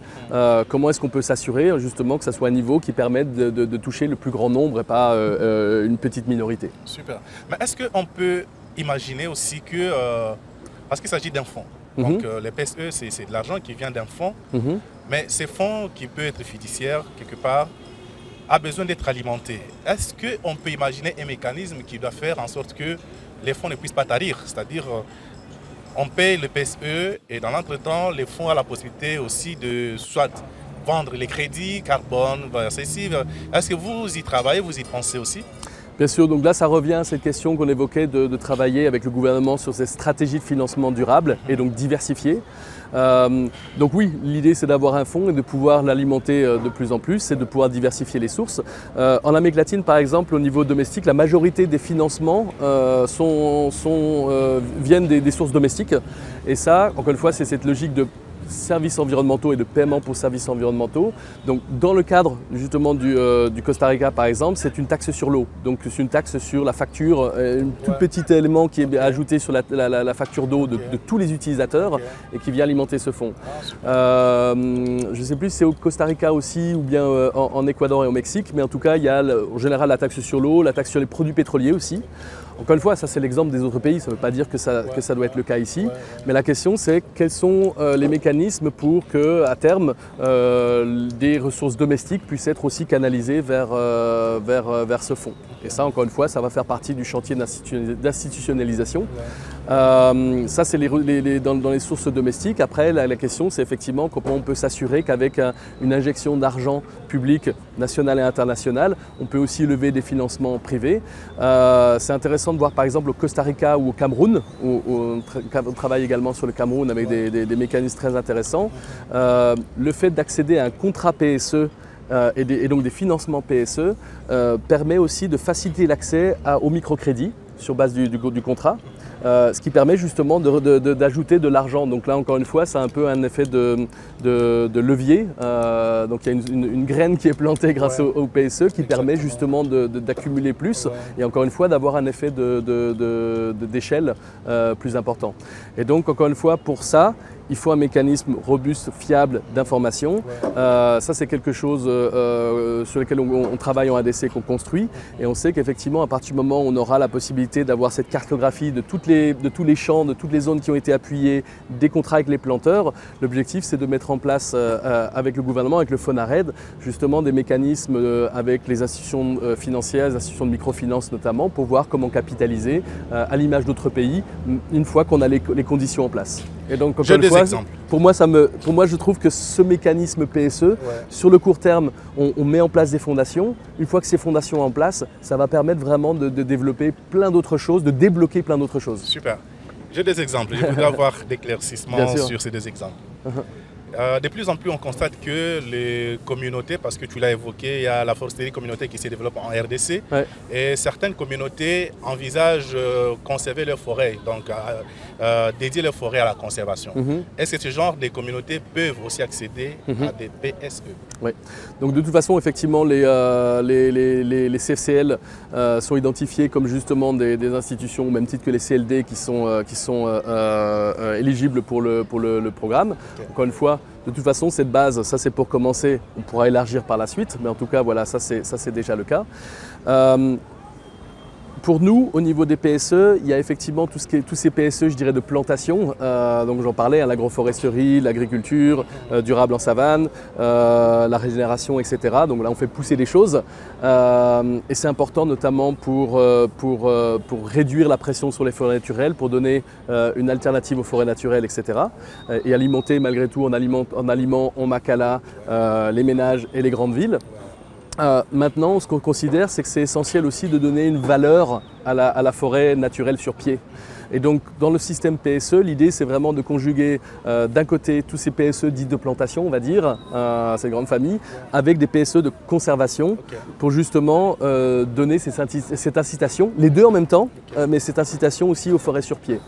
comment est-ce qu'on peut s'assurer justement que ça soit un niveau qui permette de toucher le plus grand nombre et pas une petite minorité. Super. Mais est-ce qu'on peut imaginer aussi que, parce qu'il s'agit d'un fonds, donc les PSE, c'est de l'argent qui vient d'un fonds, mais ces fonds qui peut être fiduciaire quelque part, a besoin d'être alimenté. Est-ce qu'on peut imaginer un mécanisme qui doit faire en sorte que les fonds ne puissent pas tarir, c'est-à-dire on paye le PSE et dans l'entretemps, les fonds ont la possibilité aussi de soit vendre les crédits, carbone, ceci. Est-ce que vous y travaillez, vous y pensez aussi? Bien sûr, donc là ça revient à cette question qu'on évoquait de travailler avec le gouvernement sur ces stratégies de financement durable et donc diversifiées. Donc oui, l'idée c'est d'avoir un fonds et de pouvoir l'alimenter de plus en plus et de pouvoir diversifier les sources. En Amérique latine par exemple, au niveau domestique, la majorité des financements viennent des sources domestiques. Et ça, encore une fois, c'est cette logique de services environnementaux et de paiement pour services environnementaux. Donc dans le cadre justement du Costa Rica par exemple, c'est une taxe sur l'eau. Donc c'est une taxe sur la facture, un tout petit élément qui est ajouté sur la facture d'eau de tous les utilisateurs et qui vient alimenter ce fonds. Je ne sais plus si c'est au Costa Rica aussi ou bien en Équateur et au Mexique, mais en tout cas il y a en général la taxe sur l'eau, la taxe sur les produits pétroliers aussi. Encore une fois, ça c'est l'exemple des autres pays, ça ne veut pas dire que ça doit être le cas ici, mais la question c'est quels sont les mécanismes pour qu'à terme des ressources domestiques puissent être aussi canalisées vers ce fonds. Et ça, encore une fois, ça va faire partie du chantier d'institutionnalisation. Ça c'est dans les sources domestiques. Après, la question c'est effectivement comment on peut s'assurer qu'avec une injection d'argent public national et international, on peut aussi lever des financements privés. C'est intéressant de voir par exemple au Costa Rica ou au Cameroun, où on travaille également sur le Cameroun avec des mécanismes très intéressants. Le fait d'accéder à un contrat PSE et donc des financements PSE permet aussi de faciliter l'accès au microcrédit sur base du contrat. Ce qui permet justement d'ajouter de l'argent. Donc là, encore une fois, c'est un peu un effet de levier. Donc il y a une graine qui est plantée grâce au PSE qui permet justement d'accumuler plus et encore une fois d'avoir un effet d'échelle plus important. Et donc, encore une fois, pour ça, il faut un mécanisme robuste, fiable d'information. Ça, c'est quelque chose sur lequel on travaille en ADC, qu'on construit. Et on sait qu'effectivement, à partir du moment où on aura la possibilité d'avoir cette cartographie de tous les champs, de toutes les zones qui ont été appuyées, des contrats avec les planteurs, l'objectif, c'est de mettre en place, avec le gouvernement, avec le FONARED, justement des mécanismes avec les institutions financières, les institutions de microfinance notamment, pour voir comment capitaliser à l'image d'autres pays, une fois qu'on a les conditions en place. Et donc, encore une fois, pour moi, je trouve que ce mécanisme PSE, sur le court terme, on met en place des fondations. Une fois que ces fondations sont en place, ça va permettre vraiment de développer plein d'autres choses, de débloquer plein d'autres choses. Super. J'ai des exemples. Je voudrais avoir d'éclaircissements sur ces deux exemples. De plus en plus, on constate que les communautés, parce que tu l'as évoqué, il y a la foresterie communautaire qui se développe en RDC, et certaines communautés envisagent conserver leurs forêts, donc dédier leurs forêts à la conservation. Est-ce que ce genre de communautés peuvent aussi accéder à des PSE? Oui. Donc de toute façon, effectivement, les CFCL sont identifiés comme justement des institutions, au même titre que les CLD, qui sont éligibles pour le programme. Encore une fois, de toute façon, cette base, ça c'est pour commencer, on pourra élargir par la suite, mais en tout cas, voilà, ça c'est déjà le cas. Pour nous, au niveau des PSE, il y a effectivement tous ces PSE, je dirais, de plantation. Donc j'en parlais, hein, l'agroforesterie, l'agriculture durable en savane, la régénération, etc. Donc là, on fait pousser des choses. Et c'est important notamment pour réduire la pression sur les forêts naturelles, pour donner une alternative aux forêts naturelles, etc. Et alimenter malgré tout en aliment en Macala les ménages et les grandes villes. Maintenant, ce qu'on considère, c'est que c'est essentiel aussi de donner une valeur à la forêt naturelle sur pied. Et donc, dans le système PSE, l'idée, c'est vraiment de conjuguer d'un côté tous ces PSE dits de plantation, on va dire, ces grandes familles, avec des PSE de conservation pour justement donner cette incitation, les deux en même temps, mais cette incitation aussi aux forêts sur pied.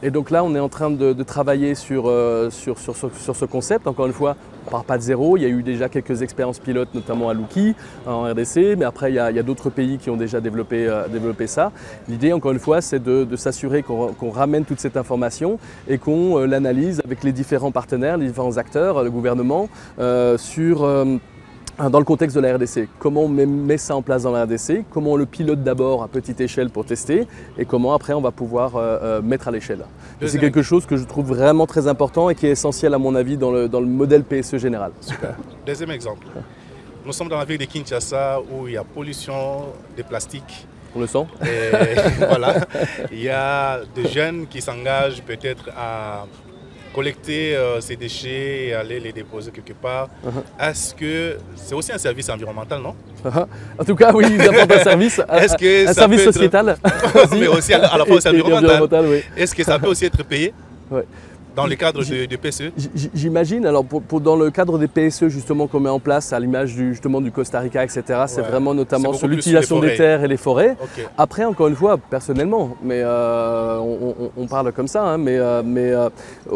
Et donc là, on est en train de travailler sur ce concept. Encore une fois, on ne part pas de zéro. Il y a eu déjà quelques expériences pilotes, notamment à Luki, en RDC, mais après, il y a d'autres pays qui ont déjà développé ça. L'idée, encore une fois, c'est de s'assurer qu'on ramène toute cette information et qu'on l'analyse avec les différents partenaires, les différents acteurs, le gouvernement, dans le contexte de la RDC. Comment on met ça en place dans la RDC, comment on le pilote d'abord à petite échelle pour tester et comment après on va pouvoir mettre à l'échelle. C'est quelque chose que je trouve vraiment très important et qui est essentiel à mon avis dans le modèle PSE général. Super. Deuxième exemple. Nous sommes dans la ville de Kinshasa où il y a pollution des plastiques. On le sent. Et voilà. Il y a des jeunes qui s'engagent peut-être à collecter ces déchets et aller les déposer quelque part. Est-ce que c'est aussi un service environnemental, non? En tout cas, oui, ils apportent un service, un service sociétal. Mais aussi à la fois un service environnemental. Oui. Est-ce que ça peut aussi être payé dans le cadre de PSE? J'imagine, alors dans le cadre des PSE justement qu'on met en place, à l'image justement du Costa Rica, etc., c'est vraiment notamment sur l'utilisation des terres et les forêts. Après, encore une fois, personnellement, mais on parle comme ça, hein, mais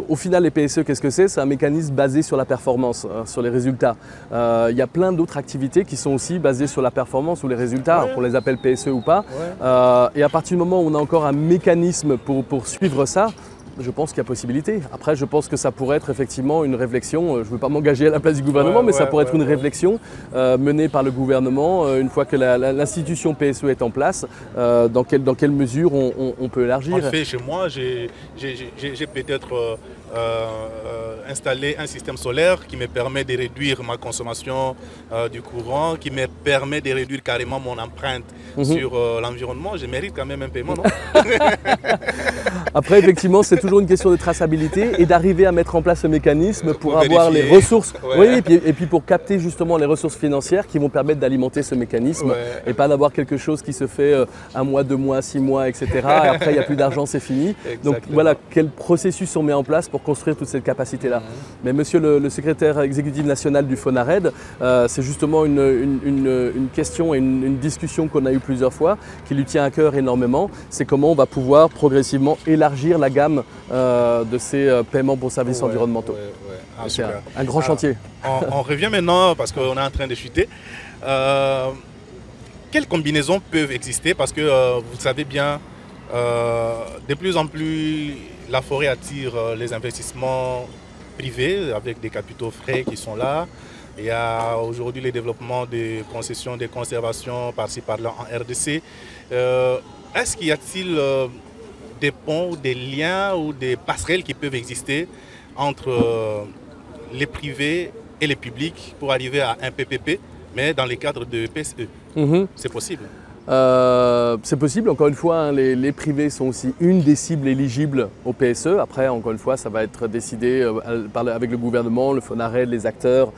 au final, les PSE, qu'est-ce que c'est? C'est un mécanisme basé sur la performance, sur les résultats. Il y a plein d'autres activités qui sont aussi basées sur la performance ou les résultats, qu'on les appelle PSE ou pas. Et à partir du moment où on a encore un mécanisme pour suivre ça, je pense qu'il y a possibilité. Après, je pense que ça pourrait être effectivement une réflexion, je ne veux pas m'engager à la place du gouvernement, mais ça pourrait être une réflexion menée par le gouvernement une fois que l'institution PSE est en place, dans quelle mesure on peut élargir. En fait, chez moi, j'ai peut-être installé un système solaire qui me permet de réduire ma consommation du courant, qui me permet de réduire carrément mon empreinte sur l'environnement. Je mérite quand même un paiement, non? Après, effectivement, c'est toujours une question de traçabilité et d'arriver à mettre en place ce mécanisme pour avoir les ressources, et puis pour capter justement les ressources financières qui vont permettre d'alimenter ce mécanisme et pas d'avoir quelque chose qui se fait 1 mois, 2 mois, 6 mois, etc. Et après, il n'y a plus d'argent, c'est fini. Donc voilà, quel processus on met en place pour construire toute cette capacité-là. Mais monsieur le secrétaire exécutif national du FONARED, c'est justement une question et une discussion qu'on a eue plusieurs fois, qui lui tient à cœur énormément. C'est comment on va pouvoir progressivement élargir la gamme de ces paiements pour services environnementaux. C'est un grand chantier. On revient maintenant, parce qu'on est en train de chuter. Quelles combinaisons peuvent exister? Parce que vous savez bien, de plus en plus, la forêt attire les investissements privés avec des capitaux frais qui sont là. Il y a aujourd'hui les développements des concessions, des conservations par-ci par-là en RDC. Est-ce qu'il y a-t-il des ponts, des liens ou des passerelles qui peuvent exister entre les privés et les publics pour arriver à un PPP, mais dans les cadres de PSE? C'est possible? C'est possible, encore une fois, hein, les privés sont aussi une des cibles éligibles au PSE. Après, encore une fois, ça va être décidé avec le gouvernement, le FONARED, les acteurs,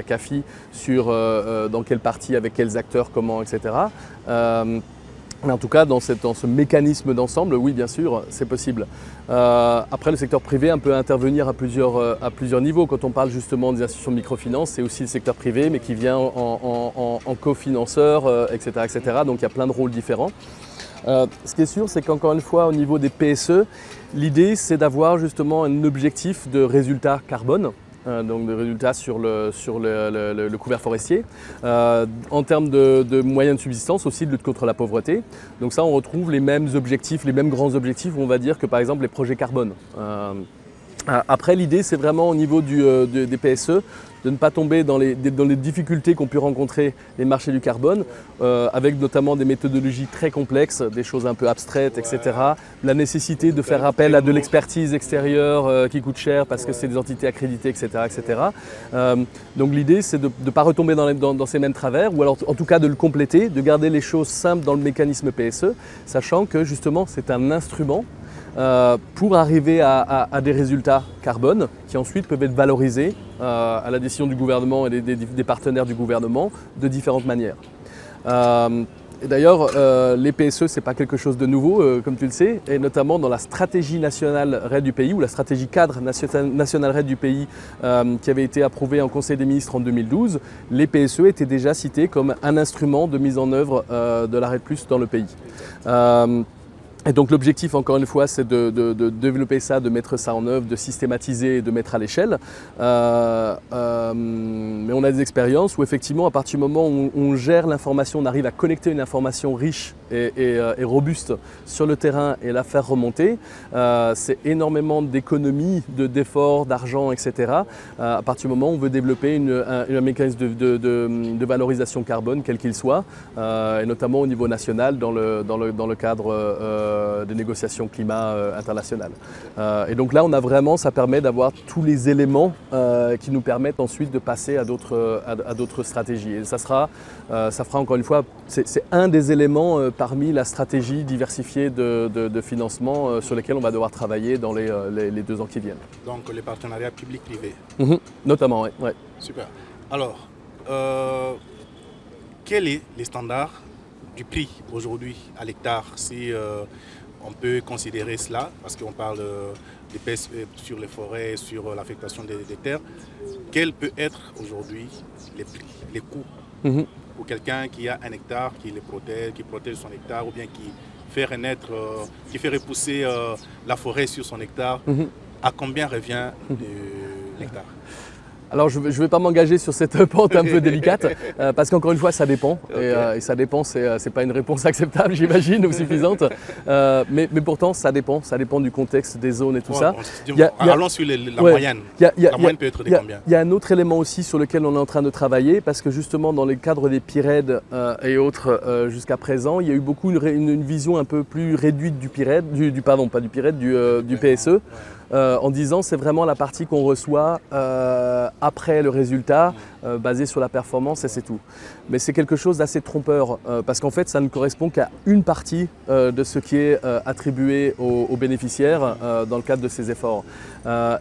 CAFI, sur dans quelle partie, avec quels acteurs, comment, etc. Mais en tout cas, dans ce mécanisme d'ensemble, oui, bien sûr, c'est possible. Après, le secteur privé peut intervenir à plusieurs niveaux. Quand on parle justement des institutions de microfinance, c'est aussi le secteur privé, mais qui vient en cofinanceur, etc., etc. Donc, il y a plein de rôles différents. Ce qui est sûr, c'est qu'encore une fois, au niveau des PSE, l'idée, c'est d'avoir justement un objectif de résultat carbone. Donc de résultats sur le couvert forestier. En termes de moyens de subsistance, aussi de lutte contre la pauvreté. Donc ça, on retrouve les mêmes objectifs, les mêmes grands objectifs, on va dire, que par exemple les projets carbone. Après, l'idée, c'est vraiment au niveau des PSE, de ne pas tomber dans les difficultés qu'ont pu rencontrer les marchés du carbone, avec notamment des méthodologies très complexes, des choses un peu abstraites, etc. La nécessité de faire appel à de l'expertise extérieure qui coûte cher parce que c'est des entités accréditées, etc. etc. Donc l'idée, c'est de ne pas retomber dans ces mêmes travers, ou alors en tout cas de le compléter, de garder les choses simples dans le mécanisme PSE, sachant que justement c'est un instrument pour arriver à des résultats carbone qui ensuite peuvent être valorisés à la décision du gouvernement et des partenaires du gouvernement de différentes manières. Et d'ailleurs, les PSE, ce n'est pas quelque chose de nouveau, comme tu le sais, et notamment dans la stratégie nationale RED du pays, ou la stratégie cadre nationale RED du pays qui avait été approuvée en Conseil des ministres en 2012, les PSE étaient déjà cités comme un instrument de mise en œuvre de la RED+ dans le pays. Et donc l'objectif, encore une fois, c'est de développer ça, de mettre ça en œuvre, de systématiser et de mettre à l'échelle. Mais on a des expériences où effectivement, à partir du moment où on gère l'information, on arrive à connecter une information riche et robuste sur le terrain et la faire remonter, c'est énormément d'économies, d'efforts, d'argent, etc. À partir du moment où on veut développer un mécanisme de valorisation carbone, quel qu'il soit, et notamment au niveau national dans le cadre des négociations climat internationales. Et donc là, on a vraiment, ça permet d'avoir tous les éléments qui nous permettent ensuite de passer à d'autres stratégies. Et ça fera encore une fois, c'est un des éléments parmi la stratégie diversifiée de financement sur lesquels on va devoir travailler dans les 2 ans qui viennent. Donc les partenariats publics-privés. Notamment, oui. Ouais. Super. Alors, quels sont les standards du prix aujourd'hui à l'hectare, si on peut considérer cela, parce qu'on parle des PSE sur les forêts, sur l'affectation des terres, quel peut être aujourd'hui les prix, les coûts pour quelqu'un qui a un hectare, qui protège son hectare, ou bien qui fait renaître, qui fait repousser la forêt sur son hectare, à combien revient l'hectare? Alors je ne vais pas m'engager sur cette pente un peu délicate parce qu'encore une fois ça dépend et ça dépend, c'est pas une réponse acceptable j'imagine ou suffisante mais pourtant ça dépend du contexte, des zones et tout ça. Allons sur la moyenne, la moyenne peut être de combien? Il y a un autre élément aussi sur lequel on est en train de travailler parce que justement dans le cadre des PIRED et autres jusqu'à présent il y a eu beaucoup une vision un peu plus réduite du PIRED, pardon pas du PIRED, du PSE. En disant c'est vraiment la partie qu'on reçoit après le résultat, basé sur la performance et c'est tout. Mais c'est quelque chose d'assez trompeur parce qu'en fait ça ne correspond qu'à une partie de ce qui est attribué aux bénéficiaires dans le cadre de ces efforts.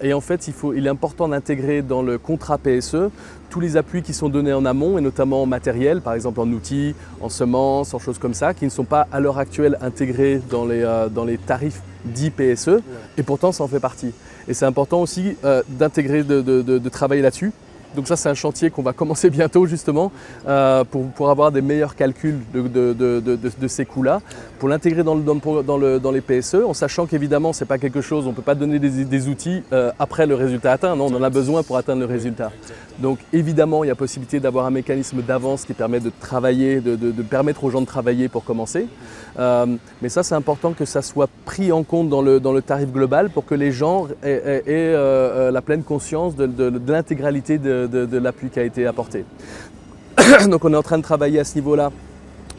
Et en fait il est important d'intégrer dans le contrat PSE tous les appuis qui sont donnés en amont et notamment en matériel, par exemple en outils, en semences, en choses comme ça, qui ne sont pas à l'heure actuelle intégrés dans les tarifs dits PSE, et pourtant ça en fait partie. Et c'est important aussi d'intégrer, de travailler là-dessus. Donc ça c'est un chantier qu'on va commencer bientôt justement pour avoir des meilleurs calculs de ces coûts-là, pour l'intégrer dans les PSE, en sachant qu'évidemment c'est pas quelque chose, on ne peut pas donner des outils après le résultat atteint, non, on en a besoin pour atteindre le résultat. Donc évidemment il y a possibilité d'avoir un mécanisme d'avance qui permet de travailler, de permettre aux gens de travailler pour commencer. Mais ça c'est important que ça soit pris en compte dans le tarif global pour que les gens aient la pleine conscience de l'intégralité de l'appui qui a été apporté. Donc on est en train de travailler à ce niveau-là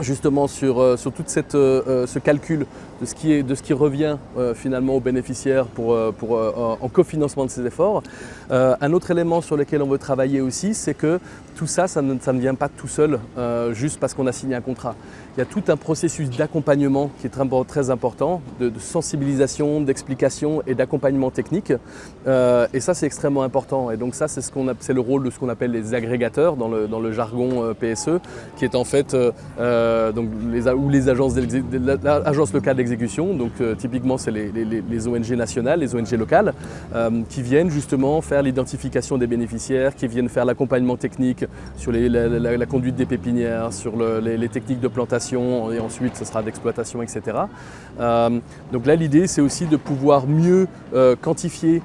justement sur tout ce calcul de ce qui revient finalement aux bénéficiaires en cofinancement de ces efforts. Un autre élément sur lequel on veut travailler aussi, c'est que tout ça, ça ne vient pas tout seul juste parce qu'on a signé un contrat. Il y a tout un processus d'accompagnement qui est très important, de sensibilisation, d'explication et d'accompagnement technique. Et ça, c'est extrêmement important. Et donc ça, c'est le rôle de ce qu'on appelle les agrégateurs dans le jargon PSE, qui est en fait les agences l'agence locale d'exécution. Donc typiquement, c'est les ONG nationales, les ONG locales, qui viennent justement faire l'identification des bénéficiaires, qui viennent faire l'accompagnement technique sur la conduite des pépinières, sur les techniques de plantation et ensuite ce sera d'exploitation, etc. Donc là l'idée c'est aussi de pouvoir mieux quantifier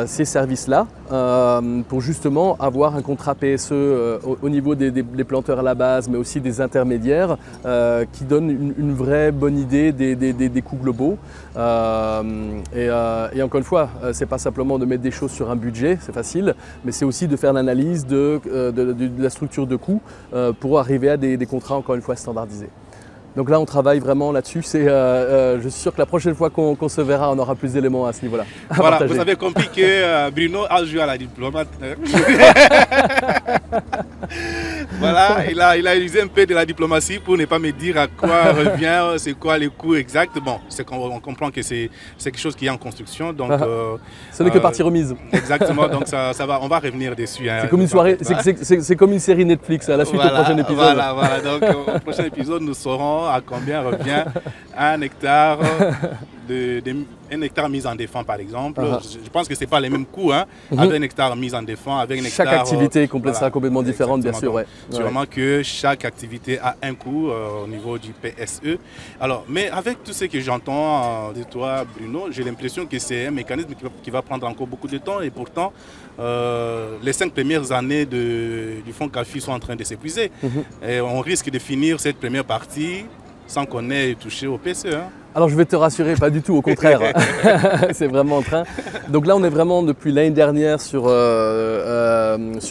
ces services-là pour justement avoir un contrat PSE au niveau des planteurs à la base mais aussi des intermédiaires qui donne une vraie bonne idée des coûts globaux. Et encore une fois, c'est pas simplement de mettre des choses sur un budget, c'est facile, mais c'est aussi de faire l'analyse de la structure de coûts pour arriver à des contrats encore une fois standardisés. Donc là, on travaille vraiment là-dessus. Je suis sûr que la prochaine fois qu'on se verra, on aura plus d'éléments à ce niveau-là. Voilà, vous avez compris que Bruno a joué à la diplomate. Voilà, il a usé un peu de la diplomatie pour ne pas me dire à quoi revient, c'est quoi les coûts exacts. Bon, on comprend que c'est quelque chose qui est en construction, donc... ce n'est que partie remise. Exactement, donc ça va, on va revenir dessus. Hein, c'est comme une soirée, c'est comme une série Netflix, à la suite au prochain épisode. Voilà, donc au prochain épisode, nous saurons à combien revient un hectare un hectare mis en défense par exemple. Je pense que ce n'est pas les mêmes coûts avec un hectare mis en défense, avec un hectare... Chaque activité sera complètement différente, bien sûr. Sûrement que chaque activité a un coût au niveau du PSE. Alors, mais avec tout ce que j'entends de toi, Bruno, j'ai l'impression que c'est un mécanisme qui va prendre encore beaucoup de temps et pourtant, les 5 premières années du fonds CAFI sont en train de s'épuiser. Et on risque de finir cette première partie sans qu'on ait touché au PSE. Alors je vais te rassurer, pas du tout, au contraire. C'est vraiment en train. Donc là, on est vraiment depuis l'année dernière sur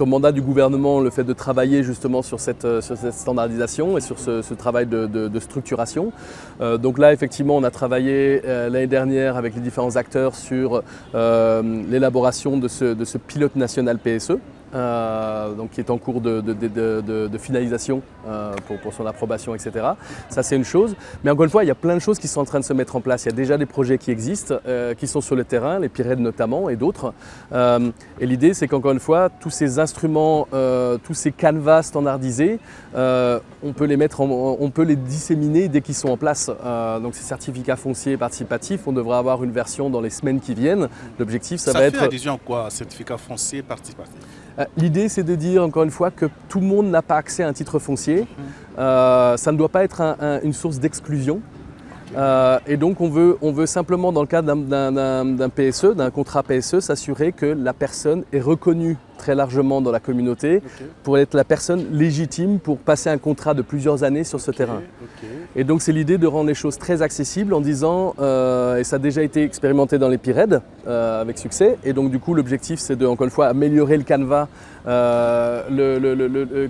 mandat du gouvernement, le fait de travailler justement sur cette standardisation et sur ce travail de structuration. Donc là, effectivement, on a travaillé l'année dernière avec les différents acteurs sur l'élaboration de ce pilote national PSE. Donc qui est en cours de finalisation pour son approbation, etc. Ça, c'est une chose. Mais encore une fois, il y a plein de choses qui sont en train de se mettre en place. Il y a déjà des projets qui existent, qui sont sur le terrain, les PIRED notamment et d'autres. Et l'idée, c'est qu'encore une fois, tous ces instruments, tous ces canevas standardisés, on peut les disséminer dès qu'ils sont en place. Donc ces certificats fonciers participatifs, on devrait avoir une version dans les semaines qui viennent. L'objectif, ça va être... Ça fait allusion à quoi, certificat foncier participatif? L'idée, c'est de dire, encore une fois, que tout le monde n'a pas accès à un titre foncier. Ça ne doit pas être une source d'exclusion. Et donc, on veut simplement, dans le cadre d'un PSE, d'un contrat PSE, s'assurer que la personne est reconnue très largement dans la communauté pour être la personne légitime pour passer un contrat de plusieurs années sur ce terrain. Et donc, c'est l'idée de rendre les choses très accessibles en disant, et ça a déjà été expérimenté dans les PIRED avec succès, et donc du coup, l'objectif, c'est de, encore une fois, améliorer le canevas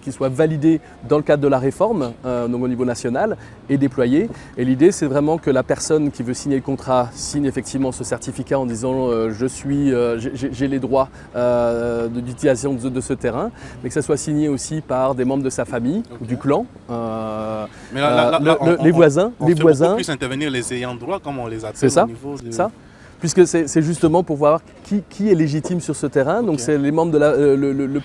qui soit validé dans le cadre de la réforme, donc au niveau national, et déployé. Et l'idée, c'est vraiment que la personne qui veut signer le contrat signe effectivement ce certificat en disant j'ai les droits d'utilisation de ce terrain, mais que ça soit signé aussi par des membres de sa famille, du clan, mais là, les voisins. On fait beaucoup plus intervenir les ayants droit, comme on les appelle au niveau de... C'est ça. Puisque c'est justement pour voir qui est légitime sur ce terrain. Donc c'est les membres de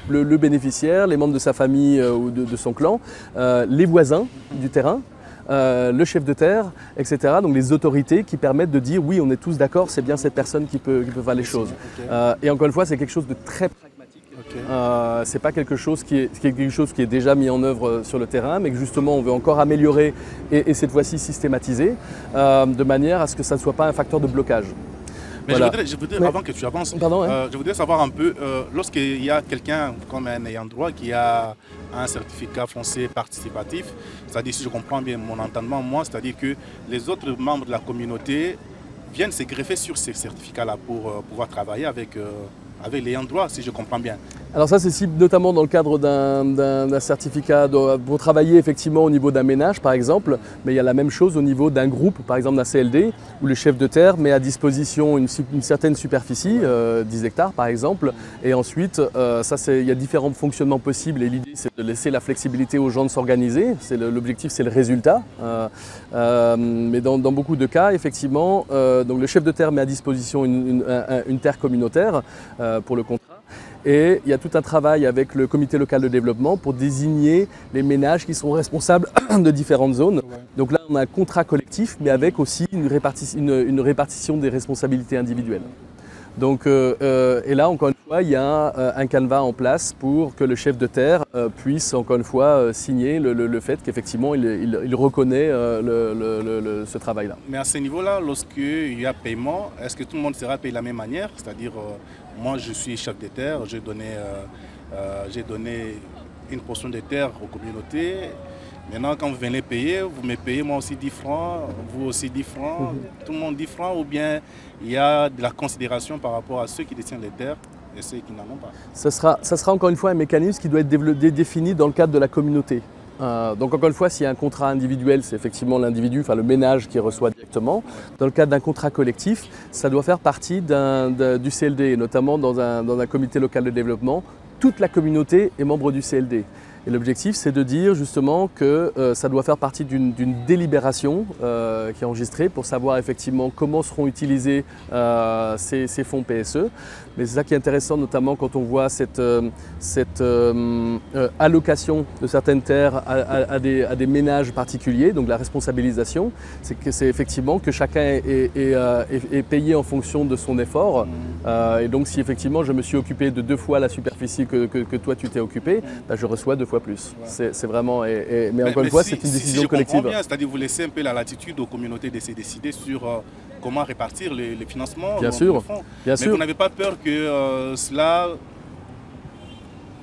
le bénéficiaire, les membres de sa famille ou de son clan, les voisins du terrain, le chef de terre, etc. Donc les autorités qui permettent de dire oui, on est tous d'accord, c'est bien cette personne qui peut faire les choses. Et encore une fois, c'est quelque chose de très pragmatique. C'est pas quelque chose qui est déjà mis en œuvre sur le terrain, mais que justement on veut encore améliorer et cette fois-ci systématiser, de manière à ce que ça ne soit pas un facteur de blocage. Mais voilà. je voudrais avant que tu avances, je voudrais savoir un peu, lorsqu'il y a quelqu'un comme un ayant droit qui a un certificat foncier participatif, c'est-à-dire, si je comprends bien mon entendement, moi, c'est-à-dire que les autres membres de la communauté viennent se greffer sur ces certificats-là pour pouvoir travailler avec l'ayant droit, si je comprends bien. Alors ça, c'est notamment dans le cadre d'un certificat pour travailler effectivement au niveau d'un ménage, par exemple, mais il y a la même chose au niveau d'un groupe, par exemple d'un CLD, où le chef de terre met à disposition une certaine superficie, 10 hectares par exemple, et ensuite, il y a différents fonctionnements possibles, et l'idée, c'est de laisser la flexibilité aux gens de s'organiser. L'objectif, c'est le résultat. Mais dans beaucoup de cas, effectivement, donc le chef de terre met à disposition une terre communautaire pour le contrat. Et il y a tout un travail avec le comité local de développement pour désigner les ménages qui sont responsables de différentes zones. Donc là, on a un contrat collectif, mais avec aussi une répartition des responsabilités individuelles. Donc, et là, encore une fois, il y a un canevas en place pour que le chef de terre puisse, encore une fois, signer le fait qu'effectivement, il reconnaît ce travail-là. Mais à ce niveau-là, lorsqu'il y a paiement, est-ce que tout le monde sera payé de la même manière? C'est-à-dire, moi, je suis chef de terre, j'ai donné une portion de terre aux communautés. Maintenant, quand vous venez payer, vous me payez moi aussi 10 francs, vous aussi 10 francs, tout le monde 10 francs, ou bien il y a de la considération par rapport à ceux qui détiennent les terres et ceux qui n'en ont pas? Ça sera encore une fois un mécanisme qui doit être défini dans le cadre de la communauté. Donc encore une fois, s'il y a un contrat individuel, c'est effectivement l'individu, enfin le ménage qui reçoit directement. Dans le cadre d'un contrat collectif, ça doit faire partie du CLD, notamment dans un comité local de développement. Toute la communauté est membre du CLD. Et l'objectif, c'est de dire justement que ça doit faire partie d'une délibération qui est enregistrée pour savoir effectivement comment seront utilisés ces fonds PSE. Mais c'est ça qui est intéressant, notamment quand on voit cette allocation de certaines terres à des ménages particuliers, donc la responsabilisation, c'est effectivement que chacun est payé en fonction de son effort. Et donc si effectivement je me suis occupé de 2 fois la superficie que toi tu t'es occupé, ben, je reçois 2 fois plus. Ouais. C'est vraiment, mais encore une fois, c'est une décision collective. C'est-à-dire vous laissez un peu la latitude aux communautés de se décider sur comment répartir les financements. Bien sûr, bien sûr. Vous n'avez pas peur que cela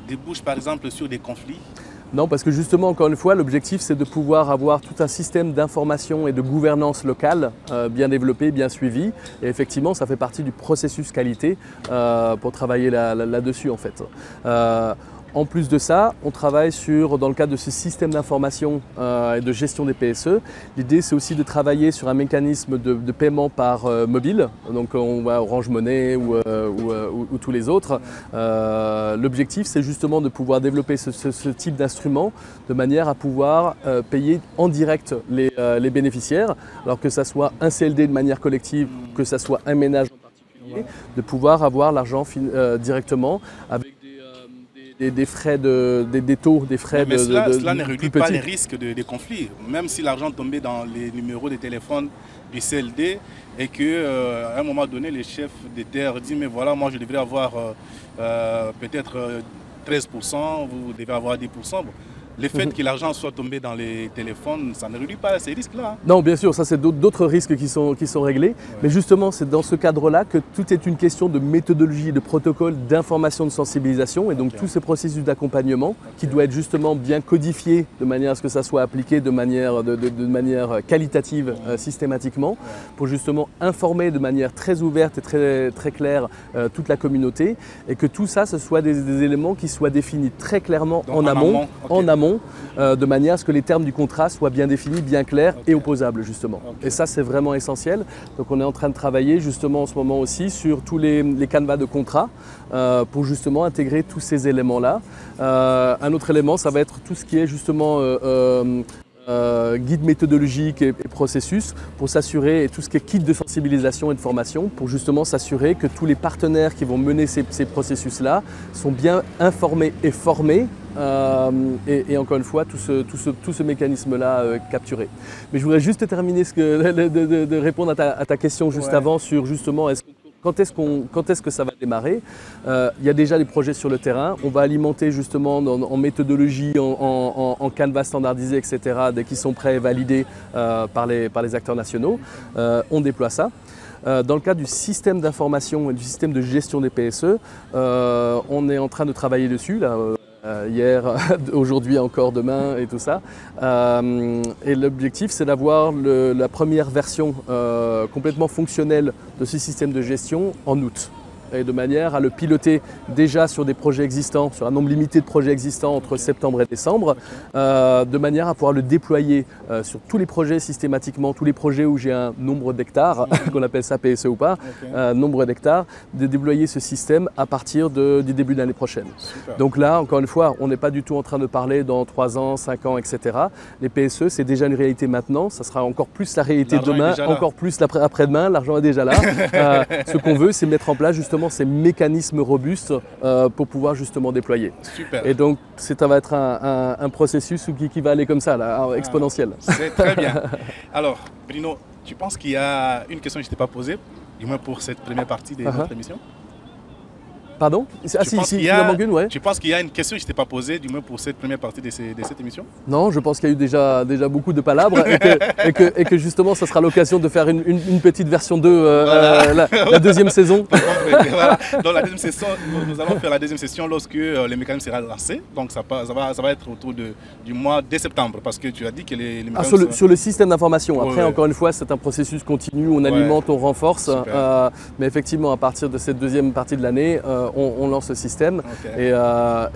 débouche par exemple sur des conflits? Non, parce que justement, encore une fois, l'objectif c'est de pouvoir avoir tout un système d'information et de gouvernance locale bien développé, bien suivi. Et effectivement, ça fait partie du processus qualité pour travailler là-dessus en fait. En plus de ça, on travaille dans le cadre de ce système d'information et de gestion des PSE. L'idée, c'est aussi de travailler sur un mécanisme de paiement par mobile. Donc, on va Orange Money ou tous les autres. L'objectif, c'est justement de pouvoir développer ce type d'instrument de manière à pouvoir payer en direct les bénéficiaires, alors que ça soit un CLD de manière collective, que ça soit un ménage en particulier, de pouvoir avoir l'argent directement avec des frais, des taux, des frais mais cela ne réduit pas les risques de conflits. Même si l'argent tombait dans les numéros de téléphone du CLD et qu'à un moment donné, les chefs des terres disent mais voilà, moi je devrais avoir peut-être 13%, vous devez avoir 10%. Bon. Le fait que l'argent soit tombé dans les téléphones, ça ne réduit pas ces risques-là. Non, bien sûr, ça c'est d'autres risques qui sont réglés. Ouais. Mais justement, c'est dans ce cadre-là que tout est une question de méthodologie, de protocole, d'information, de sensibilisation. Et donc tout ce processus d'accompagnement qui doit être justement bien codifié de manière à ce que ça soit appliqué de manière qualitative systématiquement, pour justement informer de manière très ouverte et très claire toute la communauté. Et que tout ça, ce soit des éléments qui soient définis très clairement en amont. De manière à ce que les termes du contrat soient bien définis, bien clairs et opposables justement. Et ça c'est vraiment essentiel. Donc on est en train de travailler justement en ce moment aussi sur tous les canevas de contrat pour justement intégrer tous ces éléments-là. Un autre élément, ça va être tout ce qui est justement guide méthodologique et processus pour s'assurer, et tout ce qui est kit de sensibilisation et de formation pour justement s'assurer que tous les partenaires qui vont mener ces processus-là sont bien informés et formés. Et encore une fois, tout ce mécanisme-là capturé. Mais je voudrais juste terminer de répondre à ta question juste avant sur justement quand est-ce que ça va démarrer. Il y a déjà des projets sur le terrain. On va alimenter justement en méthodologie, en canevas standardisé, etc. dès qu'ils sont prêts et validés par les acteurs nationaux. On déploie ça. Dans le cadre du système d'information et du système de gestion des PSE, on est en train de travailler dessus. Là, hier, aujourd'hui encore, demain et tout ça. Et l'objectif, c'est d'avoir la première version complètement fonctionnelle de ce système de gestion en août. Et de manière à le piloter déjà sur des projets existants, sur un nombre limité de projets existants entre septembre et décembre, de manière à pouvoir le déployer sur tous les projets systématiquement, tous les projets où j'ai un nombre d'hectares, qu'on appelle ça PSE ou pas, nombre d'hectares, de déployer ce système à partir du début de l'année prochaine. Super. Donc là, encore une fois, on n'est pas du tout en train de parler dans 3 ans, 5 ans, etc. Les PSE, c'est déjà une réalité maintenant, ça sera encore plus la réalité demain, encore plus après-demain, l'argent est déjà là. Ce qu'on veut, c'est mettre en place justement ces mécanismes robustes pour pouvoir justement déployer. Super. Et donc ça va être un processus qui va aller comme ça, là, exponentiel. C'est très bien. Alors Bruno, tu penses qu'il y a une question que je ne t'ai pas posée, du moins pour cette première partie de notre émission? Pardon? Ah si, il en manque une, ouais. Tu penses qu'il y a une question que je ne t'ai pas posée, du moins pour cette première partie de cette émission? Non, je pense qu'il y a eu déjà beaucoup de palabres et que justement, ça sera l'occasion de faire une petite version 2, voilà. la deuxième saison. Voilà. Dans la deuxième session, nous allons faire la deuxième session lorsque le mécanisme sera lancé. Donc ça va être autour du mois de septembre, parce que tu as dit que les mécanismes... sur le système d'information. Après, encore une fois, c'est un processus continu, on alimente, on renforce. Mais effectivement, à partir de cette deuxième partie de l'année, on lance le système et à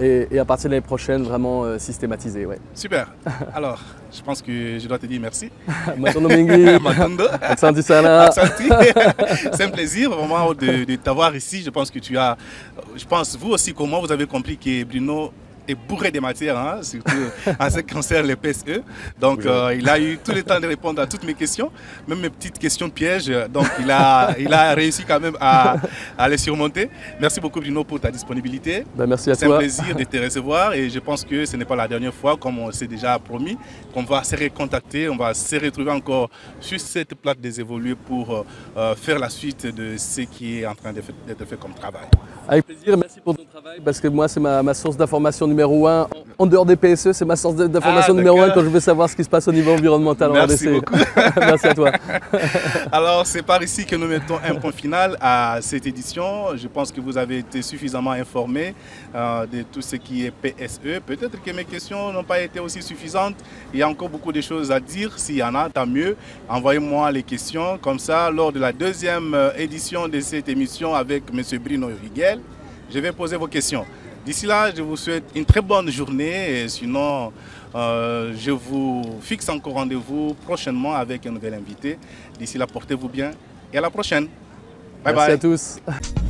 partir de l'année prochaine, vraiment systématisé. Ouais. Super. Alors, je pense que je dois te dire merci. C'est un plaisir vraiment de t'avoir ici. Je pense que vous aussi, comment vous avez compris que Bruno est bourré de matière, hein, surtout en ce qui concerne les PSE. Donc, il a eu tout le temps de répondre à toutes mes questions, même mes petites questions pièges. Donc, il a réussi quand même à les surmonter. Merci beaucoup, Bruno, pour ta disponibilité. Ben, merci à toi. C'est un plaisir de te recevoir et je pense que ce n'est pas la dernière fois, comme on s'est déjà promis, qu'on va se recontacter, on va se retrouver encore sur cette plate des évolués pour faire la suite de ce qui est en train d'être fait comme travail. Avec plaisir, merci pour ton travail, parce que moi c'est ma source d'information numéro 1. En dehors des PSE, c'est ma source d'information numéro 1 quand je veux savoir ce qui se passe au niveau environnemental en RDC. Merci beaucoup. Merci à toi. Alors c'est par ici que nous mettons un point final à cette édition. Je pense que vous avez été suffisamment informés de tout ce qui est PSE. Peut-être que mes questions n'ont pas été aussi suffisantes. Il y a encore beaucoup de choses à dire. S'il y en a, tant mieux. Envoyez-moi les questions. Comme ça, lors de la deuxième édition de cette émission avec M. Bruno Rigel, je vais poser vos questions. D'ici là, je vous souhaite une très bonne journée. Et sinon, je vous fixe encore rendez-vous prochainement avec un nouvel invité. D'ici là, portez-vous bien et à la prochaine. Bye bye. Merci à tous.